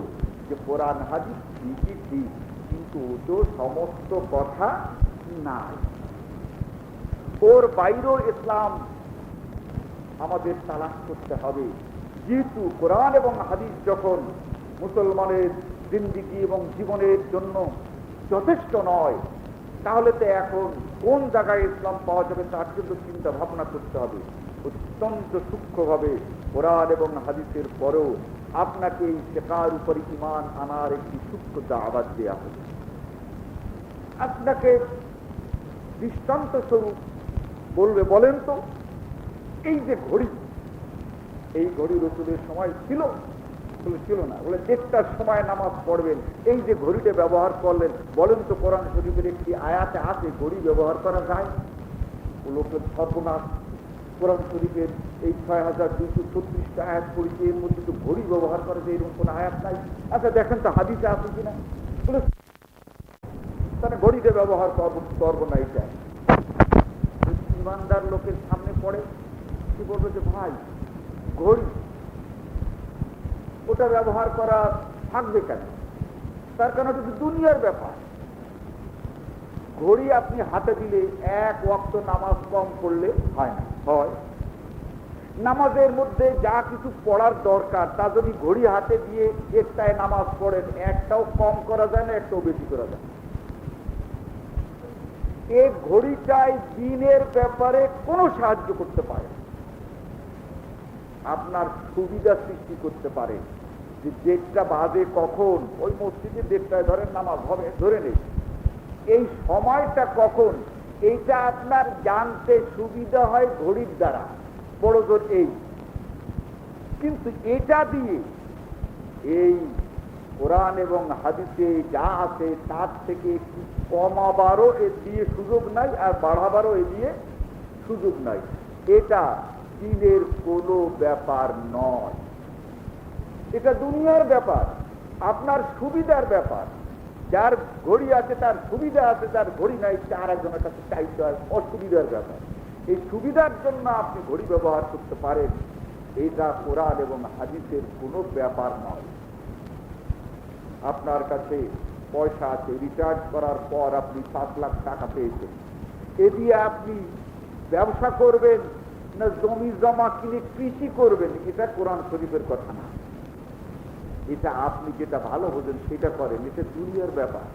যে কোরআন হাদিস ঠিকই ঠিক, কিন্তু ও তো সমস্ত কথা নাই, ওর বাইরেও ইসলাম আমাদের তালাশ করতে হবে। যেহেতু কোরআন এবং হাদিস যখন মুসলমানের জিন্দিগি এবং জীবনের জন্য যথেষ্ট নয়, তাহলে তো এখন কোন জায়গায় ইসলাম পাওয়া যাবে তার জন্য চিন্তা ভাবনা করতে হবে। অত্যন্ত সূক্ষ্মভাবে কোরআন এবং হাদিসের পরেও আপনাকে এই ফিকার উপর ঈমান আনার একটি সূক্ষ্ম দাওয়াত দেওয়া হবে। আপনাকে দৃষ্টান্ত স্বরূপ বলবে, বলেন তো এই যে ঘড়ি, এই ঘড়ি রসুলের সময় ছিল? ছিল না। বলে 1টার সময় নামাজ পড়বেন, এই যে ঘড়িটা ব্যবহার করলেন, বলেন তো কোরআন শরীফের একটি আয়াতে আছে ঘড়ি ব্যবহার করা যায়? ও লোকের সর্বনাশ, কোরআন শরীফের এই 6236টা আয়াত পড়েছে, এর মধ্যে তো ঘড়ি ব্যবহার করা যায় এরকম কোন আয়াত নাই। আচ্ছা দেখেন তো হাদিসে আছে কিনা। বলে তাহলে ঘড়িটা ব্যবহার করবো না। এটা ইমানদার লোকের সামনে পড়ে, কি বলবে যে ভাই ঘড়ি ওটা ব্যবহার করা থাকবে কেন? তার কারণ এটা দুনিয়ার ব্যাপার। ঘড়ি আপনি হাতে দিলে 1 ওয়াক্ত নামাজ কম পড়লে হয় না, হয় নামাজের মধ্যে যা কিছু পড়ার দরকার তা যদি ঘড়ি হাতে দিয়ে একটায় নামাজ পড়েন, একটাও কম করা যায় না, একটাও বেশি করা যায়। এই ঘড়িটাই দিনের ব্যাপারে কোনো সাহায্য করতে পারে, আপনার সুবিধা সৃষ্টি করতে পারে। যে 1টা বাজে কখন, ওই মসজিদে 1টায় ধরেন নামাজ হবে, ধরে নেই এই সময়টা কখন, এইটা আপনার জানতে সুবিধা হয় ঘড়ির দ্বারা, বড় জোর এই। কিন্তু এটা দিয়ে এই কোরআন এবং হাদিসে যা আছে তার থেকে একটু কমাবারও এ দিয়ে সুযোগ নাই, আর বাড়াবারও এ দিয়ে সুযোগ নাই। এটা দিনের কোনো ব্যাপার নয়, এটা দুনিয়ার ব্যাপার, আপনার সুবিধার ব্যাপার। যার ঘড়ি আছে তার সুবিধা আছে, তার ঘড়ি নাই তার একজনের কাছে চাইতে হয়, অসুবিধার ব্যাপার। এই সুবিধার জন্য আপনি ঘড়ি ব্যবহার করতে পারেন, এটা কোরআন এবং হাদিসের কোনো ব্যাপার নয়। আপনার কাছে পয়সা আছে, রিচার্জ করার পর আপনি 5 লাখ টাকা পেয়েছেন, এ দিয়ে আপনি ব্যবসা করবেন না জমি জমা কিনে কৃষি করবেন, এটা কোরআন শরীফের কথা না। এটা আপনি যেটা ভালো বোঝেন সেটা করেন, এটা দুনিয়ার ব্যাপার।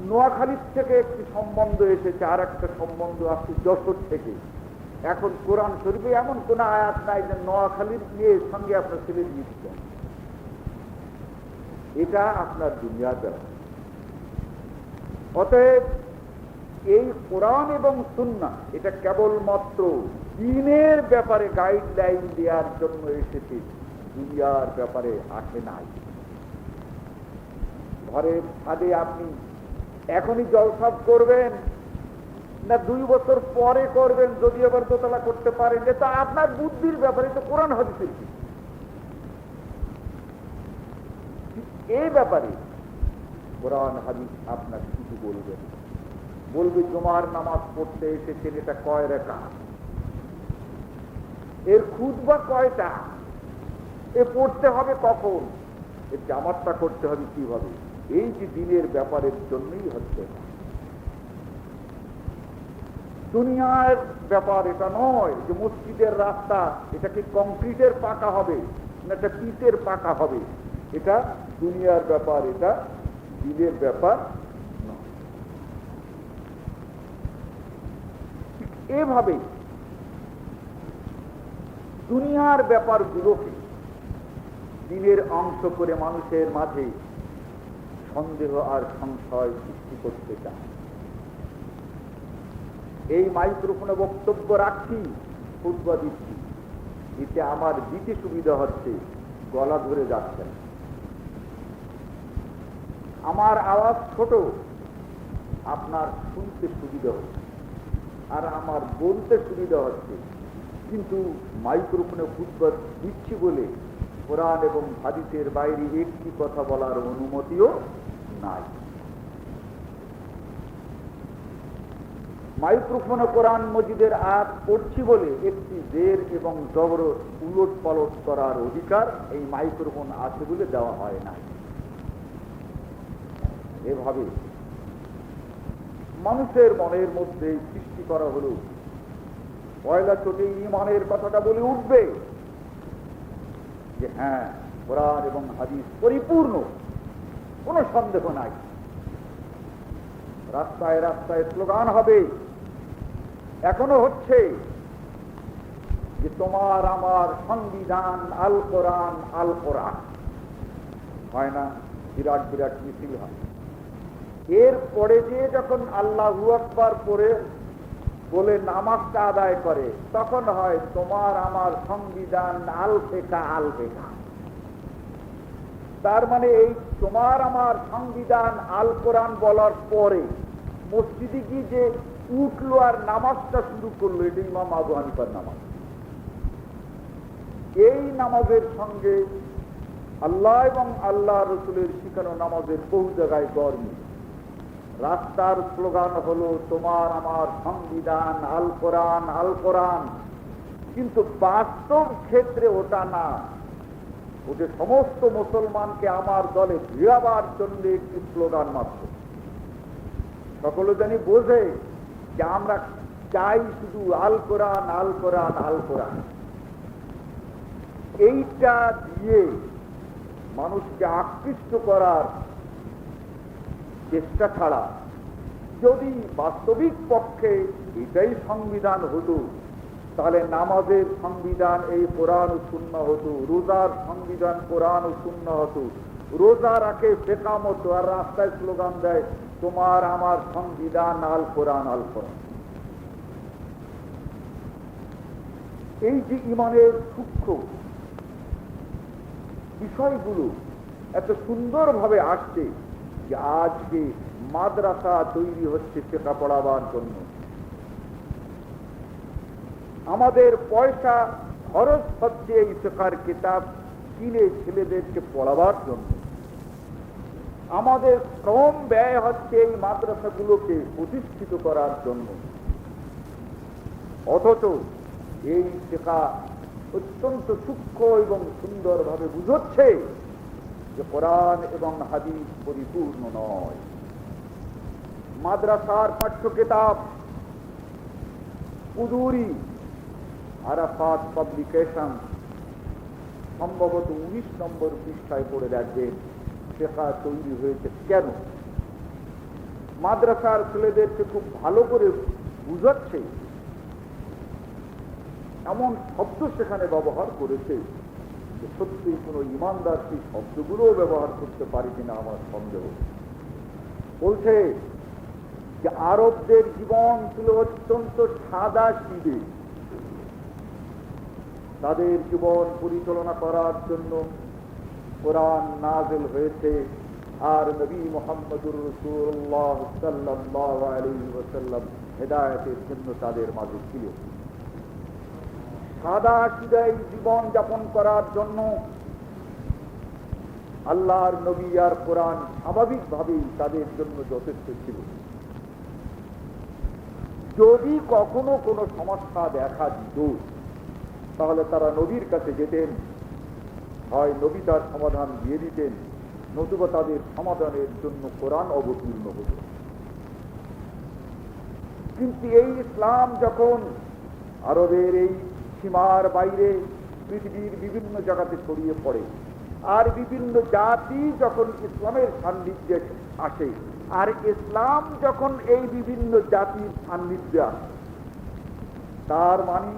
নোয়াখালীর থেকে একটি সম্বন্ধ এসেছে, আর একটা সম্বন্ধ আসছে যশোর থেকে। এখন কোরআন শরীফে এমন কোন আয়াত নাই যে নোয়াখালীর মেয়ের সঙ্গে আপনার ছেলে দিয়ে দিচ্ছেন, এটা আপনার দুনিয়ার ব্যাপার। অতএব এই কোরআন এবং সুন্নাহ এটা কেবলমাত্র দ্বীনের ব্যাপারে গাইডলাইন দেওয়ার জন্য এসেছে, দুনিয়ার ব্যাপারে আসে নাই। ঘরের ছাদে আপনি এখনই জলসা করবেন না 2 বছর পরে করবেন, যদি আবার দোতলা করতে পারেন, এটা আপনার বুদ্ধির ব্যাপারে, তো কোরআন হাদিসের কি। এই ব্যাপারে কোরআন হাদিস আপনার কিছু বলবেন, বলবে জুমার নামাজ পড়তে এসেছেন, এটা কয় রাকাত, এর খুতবা কয়টা, এ পড়তে হবে কখন, এর জামাতটা করতে হবে কিভাবে? এই যে দিনের ব্যাপারের জন্যই হচ্ছে না। দুনিয়ার ব্যাপার এটা নয় যে মসজিদের রাস্তা এটা কি কংক্রিটের পাকা হবে না এটা পিচের পাকা হবে। এটা দুনিয়ার ব্যাপার, এটা দিনের ব্যাপার নয়। এভাবে দুনিয়ার ব্যাপারগুলোকে দিনের অংশ করে মানুষের মাঝে সন্দেহ আর সংশয় সৃষ্টি করতে চায়। এই মাইক্রোফোনে বক্তব্য রাখছি, খুতবা দিচ্ছি, এতে আমার দিতে সুবিধা হচ্ছে, গলা ধরে যাচ্ছে না। আমার আওয়াজ ছোট, আপনার শুনতে সুবিধা হচ্ছে, আর আমার বলতে সুবিধা হচ্ছে। কিন্তু মাইক্রোফোনে খুতবা দিচ্ছি বলে কোরআন এবং হাদিসের বাইরে একটি কথা বলার অনুমতিও নাই। মাইক্রোফোনে কোরআন মজিদের আয়াত পড়ছি বলে একটি জের এবং জবর উলট পালট করার অধিকার এই মাইক্রোফোন আছে বলে দেওয়া হয় না। এভাবে মানুষের মনের মধ্যে সৃষ্টি করা হলো, পয়লা চোটে ঈমানের কথাটা বলে উঠবে যে হ্যাঁ, কোরআন এবং হাদিস পরিপূর্ণ, কোনো সন্দেহ নাই। রাস্তায় রাস্তায় স্লোগান হবে, এখনো হচ্ছে, যে তোমার আমার সংবিধান আল কোরআন, আল কোরআন। হয় না? বিরাট বিরাট মিছিল হয়। এরপরে যে যখন আল্লাহু আকবার পড়ে বলে নামাজটা আদায় করে, তখন হয় তোমার আমার সংবিধান আল ফেকা, আল ফেকা। তার মানে এই তোমার আমার সংবিধান আল কোরআন বলার পরে মসজিদে গিয়ে যে উঠলো আর নামাজটা শুরু করলো, এটা ইমাম আবু হানিফার নামাজ। এই নামাজের সঙ্গে আল্লাহ এবং আল্লাহ রসুলের শিখানো নামাজের বহু জায়গায় গরমি। রাস্তার স্লোগান হলো তোমার আমার সংবিধান আল কোরআন, আল কোরআন, কিন্তু বাস্তব ক্ষেত্রে ওটা না। ওটা সমস্ত মুসলমানকে আমার দলে ভিড়াবার জন্য একটি স্লোগান মাত্র। সকলে জানি বোঝে যে আমরা চাই শুধু আল কোরআন, আল কোরআন, আল কোরআন। এইটা দিয়ে মানুষকে আকৃষ্ট করার চেষ্টা ছাড়া যদি বাস্তবিক পক্ষে এটাই সংবিধান হতো, তাহলে নামাজের সংবিধান এই কোরআন ও সুন্নাহ হতো, রোজার সংবিধান কোরআন ও সুন্নাহ হতো। রোজা রাখে ফেকাম হতো, আর রাস্তায় স্লোগান দেয় তোমার আমার সংবিধান আল কোরআন, আল কোরআন। এই যে ইমানের সূক্ষ্ম বিষয়গুলো এত সুন্দরভাবে আসছে যে আজকে মাদ্রাসা তৈরি হচ্ছে শেখা পড়াবার জন্য। আমাদের পয়সা খরচ হচ্ছে এই শেখার কিতাব কিনে ছেলেদেরকে পড়াবার জন্য। আমাদের শ্রম ব্যয় হচ্ছে এই মাদ্রাসাগুলোকে প্রতিষ্ঠিত করার জন্য। অথচ এই শেখা অত্যন্ত সূক্ষ্ম এবং সুন্দরভাবে বুঝচ্ছে যে কোরআন এবং হাদিস পরিপূর্ণ নয়। মাদ্রাসার পাঠ্য কিতাব কুদুরি আরাফাত পাবলিকেশন সম্ভবত 19 নম্বর পৃষ্ঠায় পড়ে দেখবেন শেখা তৈরি হয়েছে কেন। মাদ্রাসার ছেলেদেরকে খুব ভালো করে বুঝাচ্ছে, এমন শব্দ সেখানে ব্যবহার করেছে যে সত্যি কোনো ইমানদার সেই শব্দগুলোও ব্যবহার করতে পারি কিনা আমার সন্দেহ। বলছে যে আরবদের জীবন ছিল অত্যন্ত সাদা সিধে। তাদের জীবন পরিচালনা করার জন্য কোরআন নাযিল হয়েছে, আর নবী মুহাম্মদুর রাসূলুল্লাহ সাল্লাল্লাহু আলাইহি ওয়াসাল্লাম হেদায়েতের জন্য তাদের মাঝে ছিল। সাদা সিধা জীবন যাপন করার জন্য আল্লাহর নবী আর কোরআন স্বাভাবিকভাবেই তাদের জন্য যথেষ্ট ছিল। যদি কখনো কোনো সমস্যা দেখা দিত তাহলে তারা নবীর কাছে যেতেন, হয় নবী তার সমাধান দিয়ে দিতেন, নতুবা তাদের সমাধানের জন্য কোরআন অবতীর্ণ হতো। কিন্তু এই ইসলাম যখন আরবের এই সীমার বাইরে পৃথিবীর বিভিন্ন জায়গাতে ছড়িয়ে পড়ে, আর বিভিন্ন জাতি যখন ইসলামের সান্নিধ্যে আসে, আর ইসলাম যখন এই বিভিন্ন জাতির সান্নিধ্যে আসে, তার মানে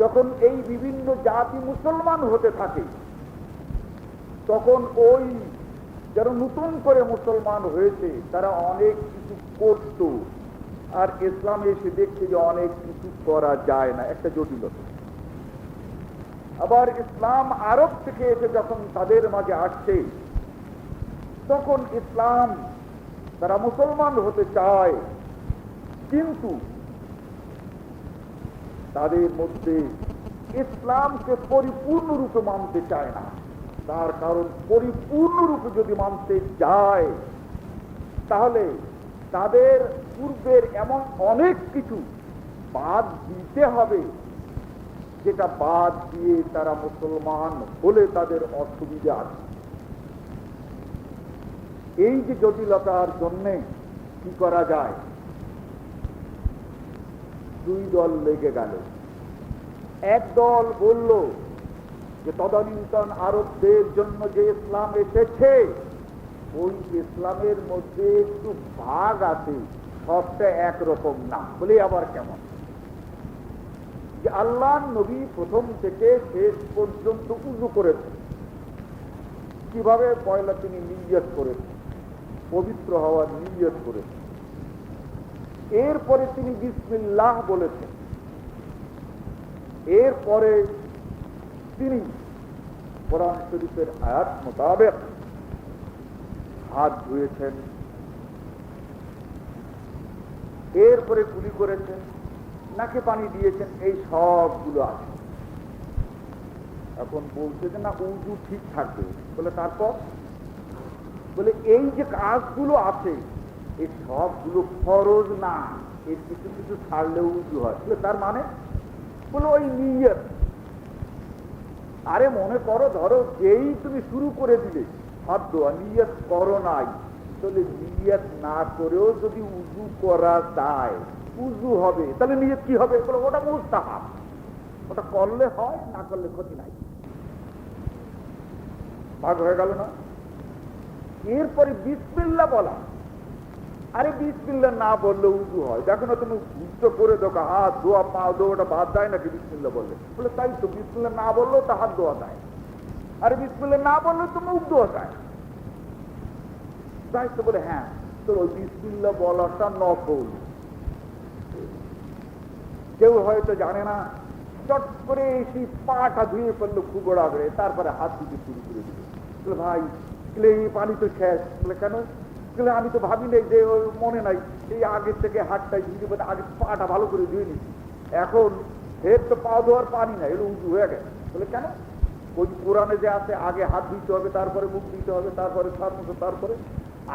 যখন এই বিভিন্ন জাতি মুসলমান হতে থাকে, তখন ওই যারা নতুন করে মুসলমান হয়েছে তারা অনেক কিছু করত, আর ইসলাম এসে দেখছে যে অনেক কিছু করা যায় না, একটা জটিলতা। আবার ইসলাম আরব থেকে এসে যখন তাদের মাঝে আসছে, তখন ইসলাম তারা মুসলমান হতে চায়, কিন্তু তাদের মধ্যে ইসলামকে পরিপূর্ণরূপে মানতে চায় না। তার কারণ পরিপূর্ণরূপে যদি মানতে যায়, তাহলে তাদের পূর্বের এমন অনেক কিছু বাদ দিতে হবে, যেটা বাদ দিয়ে তারা মুসলমান হলে তাদের অসুবিধা আছে। এই যে জটিলতার জন্যে কি করা যায়, দুই দল লেগে গেল। এক দল বলল যে তদানীন্তন আরবদের জন্য যে ইসলাম এসেছে, ওই ইসলামের মধ্যে একটু ভাগ আছে, সবটা একরকম না। বলে আবার কেমন? যে আল্লাহ নবী প্রথম থেকে শেষ পর্যন্ত উযু করেছেন। কিভাবে? পয়লা তিনি নিয়ত করেছেন, পবিত্র হওয়ার নিয়ত করেছেন। এরপরে তিনি বিসমিল্লাহ বলেছেন। এরপরে তিনি কোরআন শরীফের আয়াত মোতাবেক হাত ধুয়েছেন। এরপরে কুলি করেছেন, নাকে পানি দিয়েছেন। এই সবগুলো আছে। এখন বলছে যে না, উযু ঠিক থাকবে। বলে তারপর? বলে এই যে কাজগুলো আছে, এই সবগুলো ফরজ না, এর কিছু কিছু ছাড়লেও উযু হয়। বলে তার মানে? বলে ওই নিয়ত। আরে মনে করো, ধরো যেই তুমি শুরু করে দিলে হাত ধোয়া, নিয়ত করো নাই, তাহলে নিয়ত না করেও যদি উযু করা যায়, উযু হবে, তাহলে নিয়ত কি হবে? বলে ওটা মুস্তাহাব, ওটা করলে হয়, না করলে ক্ষতি নাই। ভাগ হয়ে গেল না? এরপরে বিসমিল্লাহ বলা। আরে বিসমিল্লাহ না বললে উযু হয়। দেখো না, তুমি উযু করে দেখো, হাত ধোয়া, পা ধোয়া, ওটা বাদ দেয় নাকি বিসমিল্লাহ বললে? বলে তাই তো, বিসমিল্লাহ না বললেও তা হাত ধোয়া দেয়। আরে বিসমিল্লাহ না বললে তুমি মুখ ধোয়া যায়, তাই তো? বলে হ্যাঁ, তো ওই বিসমিল্লাহ বলাটা নফল। কেউ হয়তো জানে না, চট করে এসে পাটা ধুয়ে ফেললো খুব গোড়া করে, তারপরে হাত ধুতে শুরু করে দিল। বলে ভাই, এই পানি তো শেষ। বলে কেন? বলে আমি তো ভাবি নাই, যে ওর মনে নাই, এই আগের থেকে হাতটাই ধুয়ে, আগে পাটা ভালো করে ধুয়ে নিচ্ছি, এখন ফের তো পা ধোয়ার পানি নাই, এগুলো উঁচু হয়ে গেছে। বলে কেন? ওই কোরআনে যে আছে আগে হাত ধুইতে হবে, তারপরে মুখ ধুইতে হবে, তারপরে তারপরে।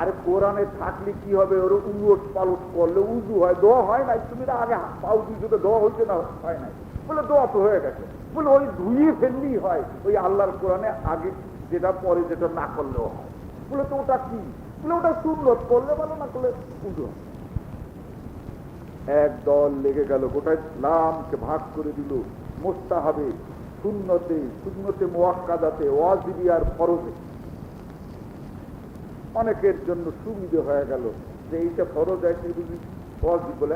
আরে কোরআনে থাকলে কি হবে? ওর উলট পালট করলে উজু হয়, দোয়া হয় নাই। তুমি তো আগে পাও ধুইছো, তো দোয়া হইছে না? হয় নাই। বলে দোয়া তো হয়ে গেছে। বলে ওই ধুইয়ে ফেললেই হয়, ওই আল্লাহর কোরআনে আগে যেটা পরে যেটা না করলেও হয়। বলে তো ওটা কি? বলে ওটা সুন্নত, করলে ভালো, না করলে উজু হয়। এক দল লেগে গেল, গোটা ইসলামকে ভাগ করে দিল মুস্তাহাবে, সুন্নতে, সুন্নতে মুআক্কাদাতে, ওয়াজিবি আর ফরজে। অনেকের জন্য সুবিধে হয়ে গেল যে এইটা ফরজ আছে, ওয়াজিব বলে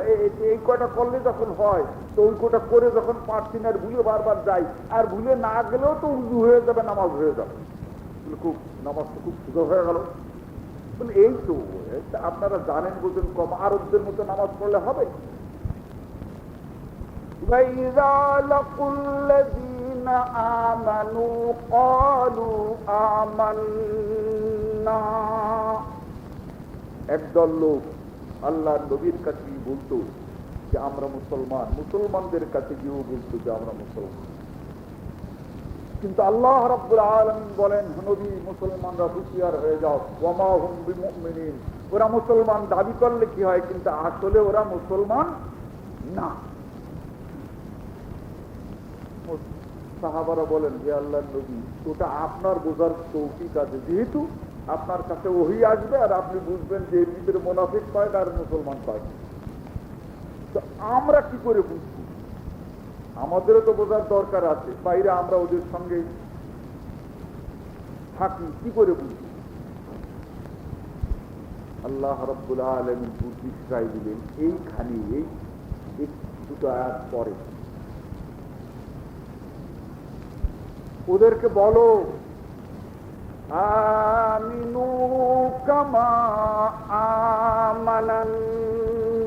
এই কয়টা করলে যখন হয়, তো ওই কটা করে যখন পারছি না, আর ভুলে বারবার যাই, আর ভুলে না গেলেও তো উজু হয়ে যাবে, নামাজ হয়ে যাবে। খুব নামাজ তো খুব সুযোগ হয়ে গেল। বলে এই তো আপনারা জানেন, বুঝেন, কম আরবদের মতো নামাজ পড়লে হবে? একদল লোক আল্লাহ নবীর কাছে বলতো যে আমরা মুসলমান, মুসলমানদের কাছে গিয়েও বলতো যে আমরা মুসলমান। কিন্তু আল্লাহ রাব্বুল আলামিন বলেন, নবী মুসলমানরা হুঁশিয়ার হয়ে যাও, ওয়ামা হুম বিমুমিনিন। ওরা মুসলমান দাবি করলে কি হয়, কিন্তু আসলে ওরা মুসলমান না। সাহাবারা বলেন, যে আল্লাহর নবী, ওটা আপনার বোঝার তৌফিক আছে, যেহেতু আপনার কাছে ওহী আসবে আর আপনি বুঝবেন যে এর ভিতরে মুনাফিক পায় আর মুসলমান পায়। তো আমরা কি করে বুঝবো? আমাদেরও তো বোঝার দরকার আছে, বাইরে আমরা ওদের সঙ্গে থাকি, কি করে বুঝবো? আল্লাহ রাব্বুল আলামিন বুদ্ধি শিখাই দিলেন এইখানে, এই দুটো আয়াত পরে। ওদেরকে বলো, আমিনু কামা আমানান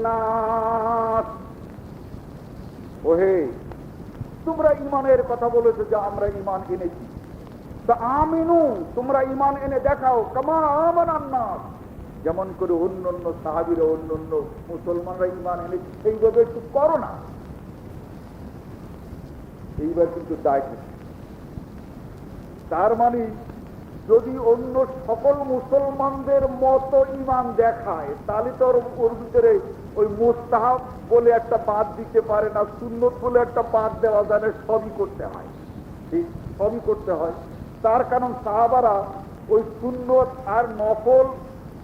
নাস, ওহে তোমরা ঈমানের কথা বলেছো যে আমরা ঈমান এনেছি, তা আমিনু তোমরা ঈমান এনে দেখাও, কামা আমানান নাস, যেমন করে অন্যান্য সাহাবীরা অন্যান্য মুসলমানরা ঈমান এনেছে সেইভাবে একটু করো না। এইবার কিন্তু দায় থাকে। তার মানে যদি অন্য সকল মুসলমানদের মতো ঈমান দেখায়, তাহলে তো ওর ভিতরে ওই মুস্তাহাব বলে একটা বাদ দিতে পারে না, সুন্নত বলে একটা বাদ দেওয়া যায় না, সবই করতে হয়। ঠিক সবই করতে হয়। তার কারণ সাহাবারা ওই সুন্নত আর নফল,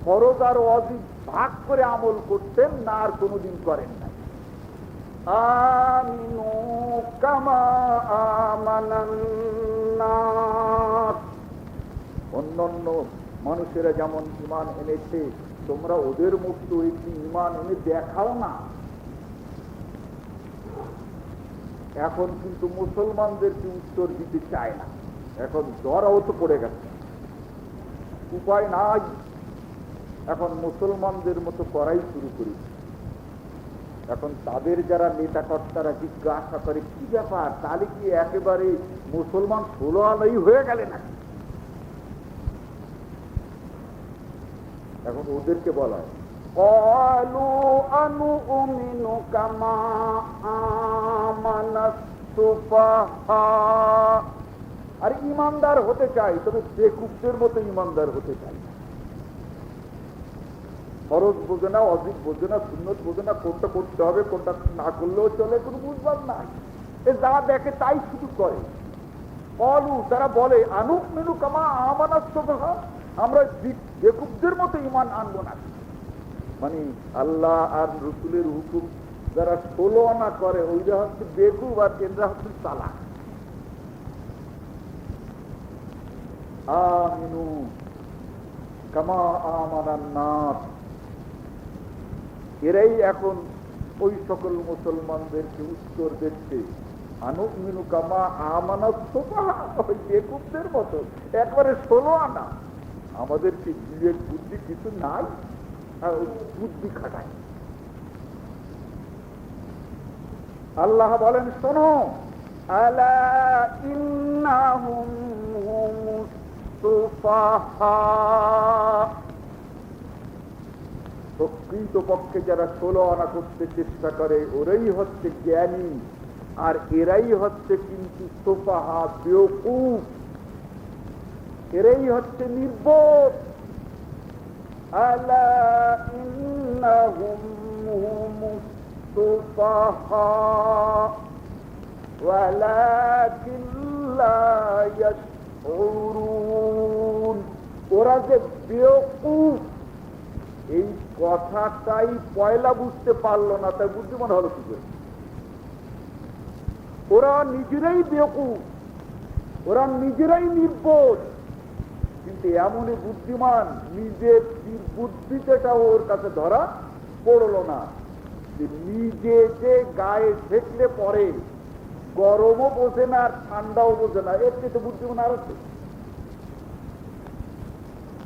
ফরজ আর ওয়াজিব ভাগ করে আমল করতেন না, আর কোনোদিন করেন না। আমিনু কামা আমানান নাস, অন্যান্য মানুষেরা যেমন ঈমান এনেছে তোমরা ওদের মতো একটি ঈমান এনে দেখাও না। এখন কিন্তু মুসলমানদেরকে উত্তর দিতে চায় না, এখন জড়াও তো পড়ে গেছে, উপায় নাই, এখন মুসলমানদের মতো করাই শুরু করি। এখন তাদের যারা নেতা কর্তারা জিজ্ঞাসা করে, কি ব্যাপার, তাহলে কি একেবারে মুসলমান 16 আনাই হয়ে গেলে না? এখন ওদেরকে বলা হয়, ক্বালু আনুমিনু কামা আমানাস সুফাহা, আর ঈমানদার হতে চাই, তবে বেকুবদের মতো ঈমানদার হতে চাই না। ফরজ বোঝে না, অজিব বোঝে না, সুন্নত বোঝে না, কোনটা করতে হবে কোনটা না করলেও চলে, কোনো বুঝবার নাই, এ যা দেখে তাই শুধু করে। ক্বালু তারা বলে, আনুমিনু কামা আমানাস সুফাহা, আমরা বেকুবদের মতো ঈমান আনবো না। মানে আল্লাহ আর রসুলের হুকুম যারা 16 আনা করে ওইরা হচ্ছে বেকুব, আর এরা হচ্ছে চালাক। আমিনু কামা আমানান নাস, এরাই এখন ওই সকল মুসলমানদেরকে উত্তর দিচ্ছে, আনুমিনু কামা আমানাস সুফাহা, ওই বেকুবদের মতো একবারে 16 আনা, আমাদেরকে বিবেক বুদ্ধি কিছু নাই, আর বুদ্ধি খাটায়। আল্লাহ বলেন, শোনো, আলা ইন্নাহুম হুমুস সুফাহা, প্রকৃতপক্ষে যারা 16 আনা করতে চেষ্টা করে ওরাই হচ্ছে জ্ঞানী, আর এরাই হচ্ছে কিন্তু সুফাহা, বেওকুফ, এরাই হচ্ছে নির্বোধ। আলা ইন্নাহুম হুমুস সুফাহা ওয়ালাকিন লা ইয়াশউরুন, ওরা যে বেওকুফ এই কথাটাই পয়লা বুঝতে পারলো না, তাই বুদ্ধিমান হলো কি করে? ওরা নিজেরাই বেওকুফ, ওরা নিজেরাই নির্বোধ, কিন্তু এমনই বুদ্ধিমান, নিজের বুদ্ধিটা ওর কাছে ধরা পড়লো না, যে নিজে যে গায়ে ঠেকলে পরে গরমও বোঝে না আর ঠান্ডাও বোঝে না, এর চেয়ে তো বুদ্ধিমান আর আছে?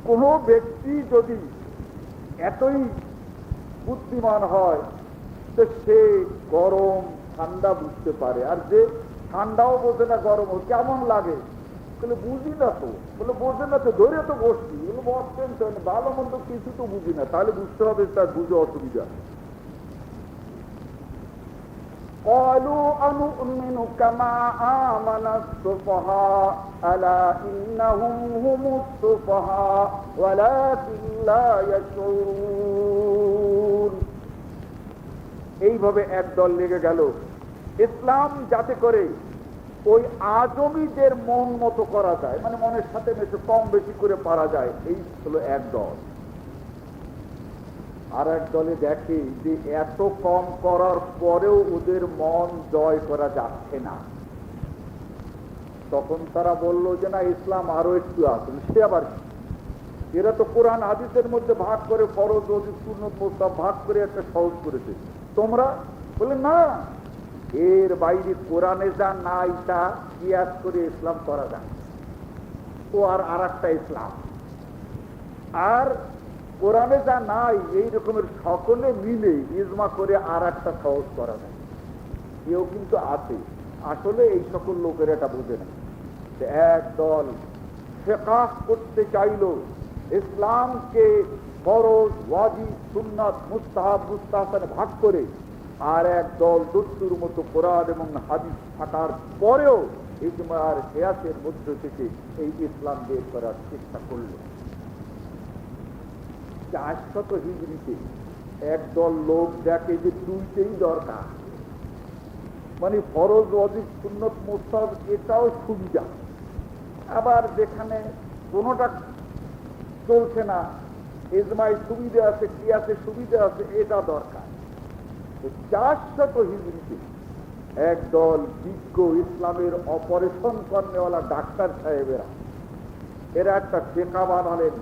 কোন ব্যক্তি যদি এতই বুদ্ধিমান হয় তো সে গরম ঠান্ডা বুঝতে পারে, আর যে ঠান্ডাও বোঝে না গরম কেমন লাগে বলে বুঝি না তো, বলে বোঝে না তো ধরে তো বসছি, বলে বসছেন ভালো মন্দ কিছু তো বুঝি না, তাহলে বুঝতে হবে তার বুঝে অসুবিধা। قالوا أنؤمن كما آمن السفهاء ألا إنهم هم السفهاء ولكن لا يشعرون। এইভাবে একদল লেগে গেল ইসলাম যাতে করে ওই আজমিদের মন মতো করা যায়, মানে মনের সাথে একটু কম বেশি করে পারা যায়, এই হলো এক দল। আর এক দলে দেখে যে এত কম করার পরেও ওদের মন জয় করা যাচ্ছে না, তখন তারা বলল যে না, ইসলাম আরো একটু আসলে। সে আবার এরা তো কোরআন হাদিসের মধ্যে ভাগ করে ফরজ ওয়াজিব সুন্নাত মুস্তাহাব ভাগ করে একটা সহজ করেছে, তোমরা বলে না, এর বাইরে কোরআনে যা নাই তা কিয়াস করে ইসলাম করা যায়। ও আর একটা ইসলাম, আর কোরআনে যা নাই এই রকমের সকলে মিলে ইজমা করে আর একটা সহজ করা যায়। কেউ কিন্তু আছে, আসলে এই সকল লোকের এটা বুঝে না। এক দল ফিকহ করতে চাইল, ইসলামকে ফরজ ওয়াজিব সুন্নাত মুস্তাহাব মুস্তাহসান ভাগ করে, আর এক দল দস্তুর মতো কোরআন এবং হাদিস থাকার পরেও ইজমা আর কিয়াসের মধ্য থেকে এই ইসলাম বের করার চেষ্টা করল। 400 হিজরিতে একদল লোক দেখে যে দুইটাই দরকার, মানে ফরজ ওয়াজিব সুন্নাত মুস্তাহাব এটাও সুবিধা, আবার যেখানে কোনোটা চলছে না, ইজমায় সুবিধা আছে কিয়াসে সুবিধা আছে, এটা দরকার। 400 হিজরিতে একদল বিজ্ঞ ইসলামের অপারেশন করেওয়ালা ডাক্তার সাহেবেরা এরা একটা ফিকহ বানালেন,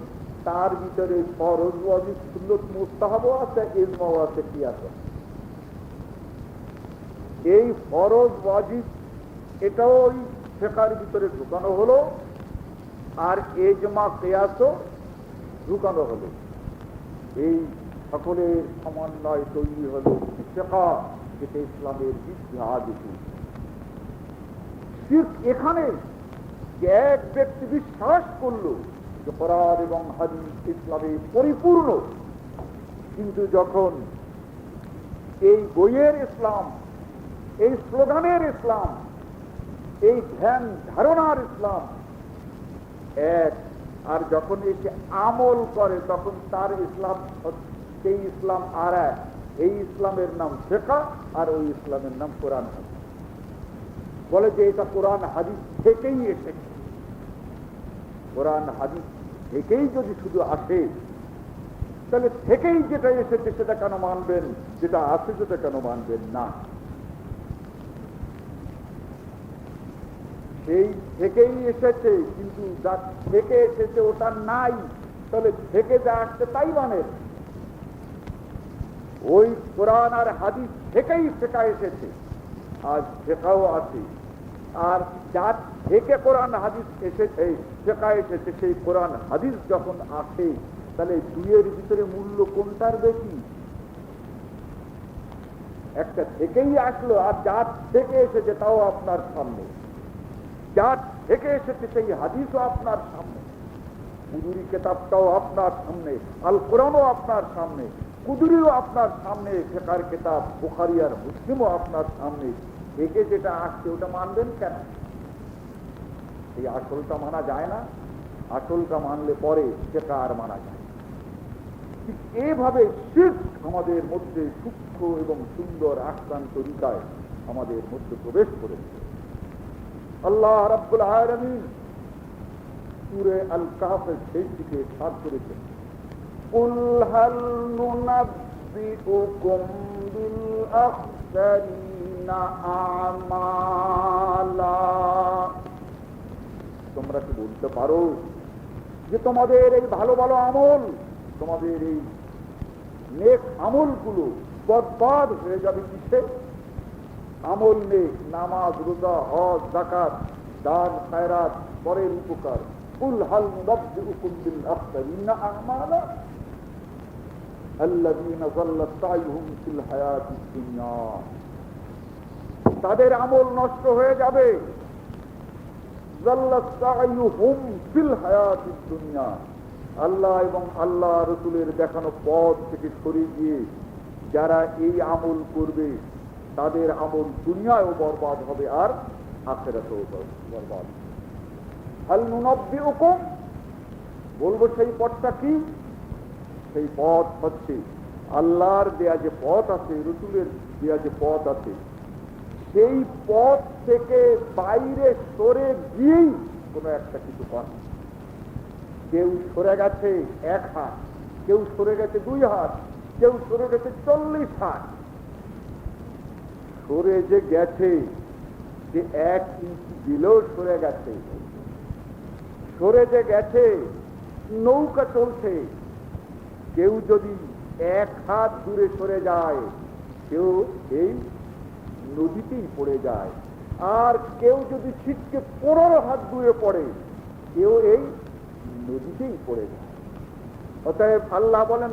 তার ভিতরে ফরজ ওয়াজিব সুন্নাত মুস্তাহাবও আছে, ইজমাও আছে, কিয়াস আছে। এই ফরজ ওয়াজিব এটাও ওই ফিকহের ভিতরে ঢুকানো হলো, আর ইজমা কিয়াসও ঢুকানো হলো। এই সকলের সমন্বয় তৈরি হলো ফিকহ, যেটা ইসলামের ইতিহাস। ঠিক এখানে এক ব্যক্তি বিশ্বাস করলো যে কোরআন এবং হাদিস ইসলামে পরিপূর্ণ, কিন্তু যখন এই বইয়ের ইসলাম, এই স্লোগানের ইসলাম, এই ধ্যান ধারণার ইসলাম এক, আর যখন এসে আমল করে তখন তার ইসলাম, সেই ইসলাম আর এক। এই ইসলামের নাম ফিকহ, আর ওই ইসলামের নাম কোরআন হাদিস। বলে যে এটা কোরআন হাদিস থেকেই এসেছে। কোরআন হাদিস থেকেই যদি শুধু আসে, তাহলে থেকেই যেটা এসেছে সেটা কেন মানবেন, যেটা আছে সেটা কেন মানবেন না? সেই থেকেই এসেছে, কিন্তু যা থেকে এসেছে ওটা নাই, তাহলে থেকে যা আসছে তাই মানেন। ওই কোরআন আর হাদিস থেকেই ফিকহ এসেছে, আজ ফিকহও আছে। আর যার থেকে কোরআন হাদিস এসেছে, ফিকহ এসেছে, সেই কোরআন হাদিস যখন আসে, তাহলে দুইয়ের ভিতরে মূল্য কোনটার বেশি? একটা থেকেই আসলো, আর যার থেকে এসেছে তাও আপনার সামনে, যার থেকে এসেছে সেই হাদিসও আপনার সামনে, কুদুরি কেতাবটাও আপনার সামনে, আল কোরআনও আপনার সামনে, কুদুরিও আপনার সামনে, ফিকহের কিতাব বুখারী আর মুসলিমও আপনার সামনে। থেকে যেটা আসছে ওটা মানবেন কেন? এই আসলটা মানা যায় না, আসলটা মানলে পরে সেটা আর মানা যায়। ঠিক এভাবে শিরক আমাদের মধ্যে সূক্ষ্ম এবং সুন্দর আহসান তরিকায় আমাদের মধ্যে প্রবেশ করেছে। আল্লাহ রাব্বুল আলামিন সূরা আল কাহফের শেষ দিকে সাত করেছেন, কুল হাল নুনাব্বিউকুম বিল আখসারিনা আমালা। তোমরা কি বলতে পারো যে তোমাদের এই ভালো ভালো আমল, তোমাদের এই নেক আমলগুলো বরবাদ হয়ে যাবে কিসে? আমল নেক, নামাজ, রোজা, হজ, যাকাত, দান, খায়রাত, পরের উপকার। কুল হাল নুনাব্বিউকুম বিল আখসারিনা আমালা আল্লাযীনা যাল্লাত সাইয়ুহুম ফিল হায়াতিদ দুনিয়া। তাদের আমল নষ্ট হয়ে যাবে, যাল্লাত সাইয়ুহুম ফিল হায়াতিদ দুনিয়া, আল্লাহ এবং আল্লাহ রাসূলের দেখানো পথ থেকে সরে গিয়ে যারা এই আমল করবে তাদের আমল দুনিয়ায়ও বরবাদ হবে আর আখিরাতেও বরবাদ। হাল নুনাব্বিউকুম, বলবো সেই পথটা কি? সেই পথ হচ্ছে আল্লাহর দেয়া যে পথ আছে, রাসূলের দেয়া যে পথ আছে, সেই পথ থেকে বাইরে সরে গিয়েই কোনো একটা কিছু করে। কেউ সরে গেছে 1 হাত, কেউ সরে গেছে 2 হাত, কেউ সরে গেছে 40 হাত। সরে যে গেছে, যে 1 ইঞ্চি দিলেও সরে গেছে, সরে যে গেছে, নৌকা চলছে, কেউ যদি 1 হাত দূরে সরে যায়, কেউ এই নদীতেই পড়ে যায়। আর কেউ যদি ছিটকে 15 হাত দূরে পড়ে, কেউ এই নদীতেই পড়ে যায়। অতএব আল্লাহ বলেন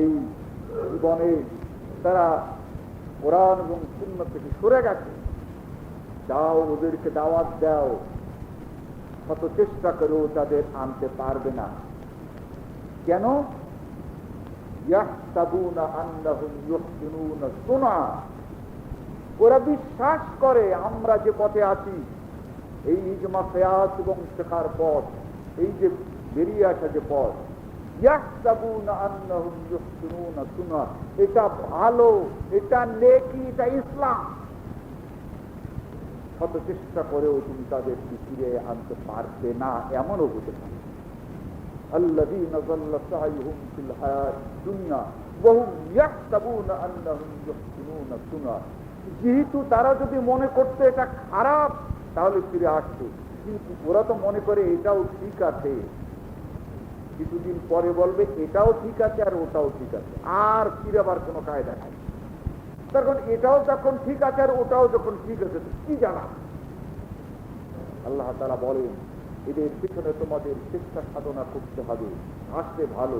এই জীবনে তারা কোরআন এবং সুন্নাত থেকে সরে গেছে। যাও ওদেরকে দাওয়াত দাও, কত চেষ্টা করেও তাদের আনতে পারবে না। কেন? ওরা বিশ্বাস করে আমরা যে পথে আছি, এই ইজমা কিয়াস এবং শেখার পথ, এই যে বেরিয়ে আসা যে পথ, এটা ভালো, এটা নেকি, এটা ইসলাম। কত চেষ্টা করেও তুমি তাদের ফিরে আনতে পারবে না, এমনও হতে পারে। الذين ضل سعيهم في الحياة الدنيا وهم يحسبون أنهم يحسنون صنعا। যেহেতু তারা যদি মনে করতে এটা খারাপ, তাহলে ফিরে আসতো, কিন্তু ওরা তো মনে করে এটাও ঠিক আছে। কিছুদিন পরে বলবে এটাও ঠিক আছে আর ওটাও ঠিক আছে, আর ফিরাবার কোনো কায়দা নাই। তখন এটাও যখন ঠিক আছে আর ওটাও যখন ঠিক আছে, কি জানা। আল্লাহ তাআলা বলেন, এদের পিছনে তোমাদের চেষ্টা সাধনা করতে হবে। আসতে ভালো,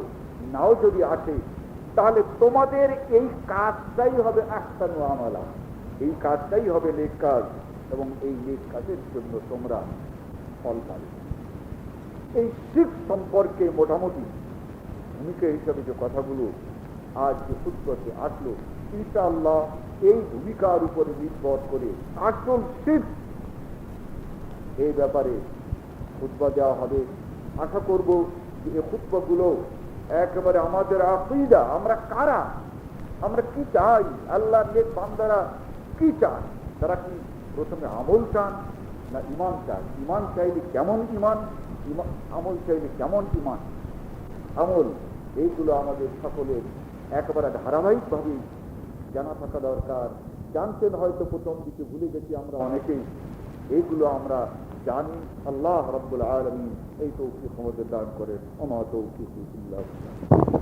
নাও যদি আসে, তাহলে তোমাদের এই কাজটাই হবে আহসানু আমালা, এই কাজটাই হবে নেক কাজ, এবং এই নেক কাজের জন্য তোমরা ফল পাবে। এই শিরক সম্পর্কে মোটামুটি ভূমিকা হিসাবে যে কথাগুলো আজ যে খুতবাতে আসলো, ইনশাআল্লাহ এই ভূমিকার উপরে নির্ভর করে আসল শিরক এই ব্যাপারে খুতবা দেওয়া হবে। আশা করব যে এই খুতবাগুলো একেবারে আমাদের আকীদা, আমরা কারা, আমরা কি চাই, আল্লাহর নেক বান্দারা কি চায়, তারা কি প্রথমে আমল চান না ঈমান চায়? ঈমান চাইলে কেমন ঈমান, আমল চাইলে কেমন ঈমান আমল, এইগুলো আমাদের সকলের একেবারে ধারাবাহিকভাবেই জানা থাকা দরকার। জানতেন হয়তো প্রথম দিকে ভুলে গেছি আমরা অনেকেই, এইগুলো আমরা জানি। আল্লাহ রাব্বুল আলামিন এই তৌফিক আমাদের দান করেন। ওমা তৌফিক ইল্লা বিল্লাহ।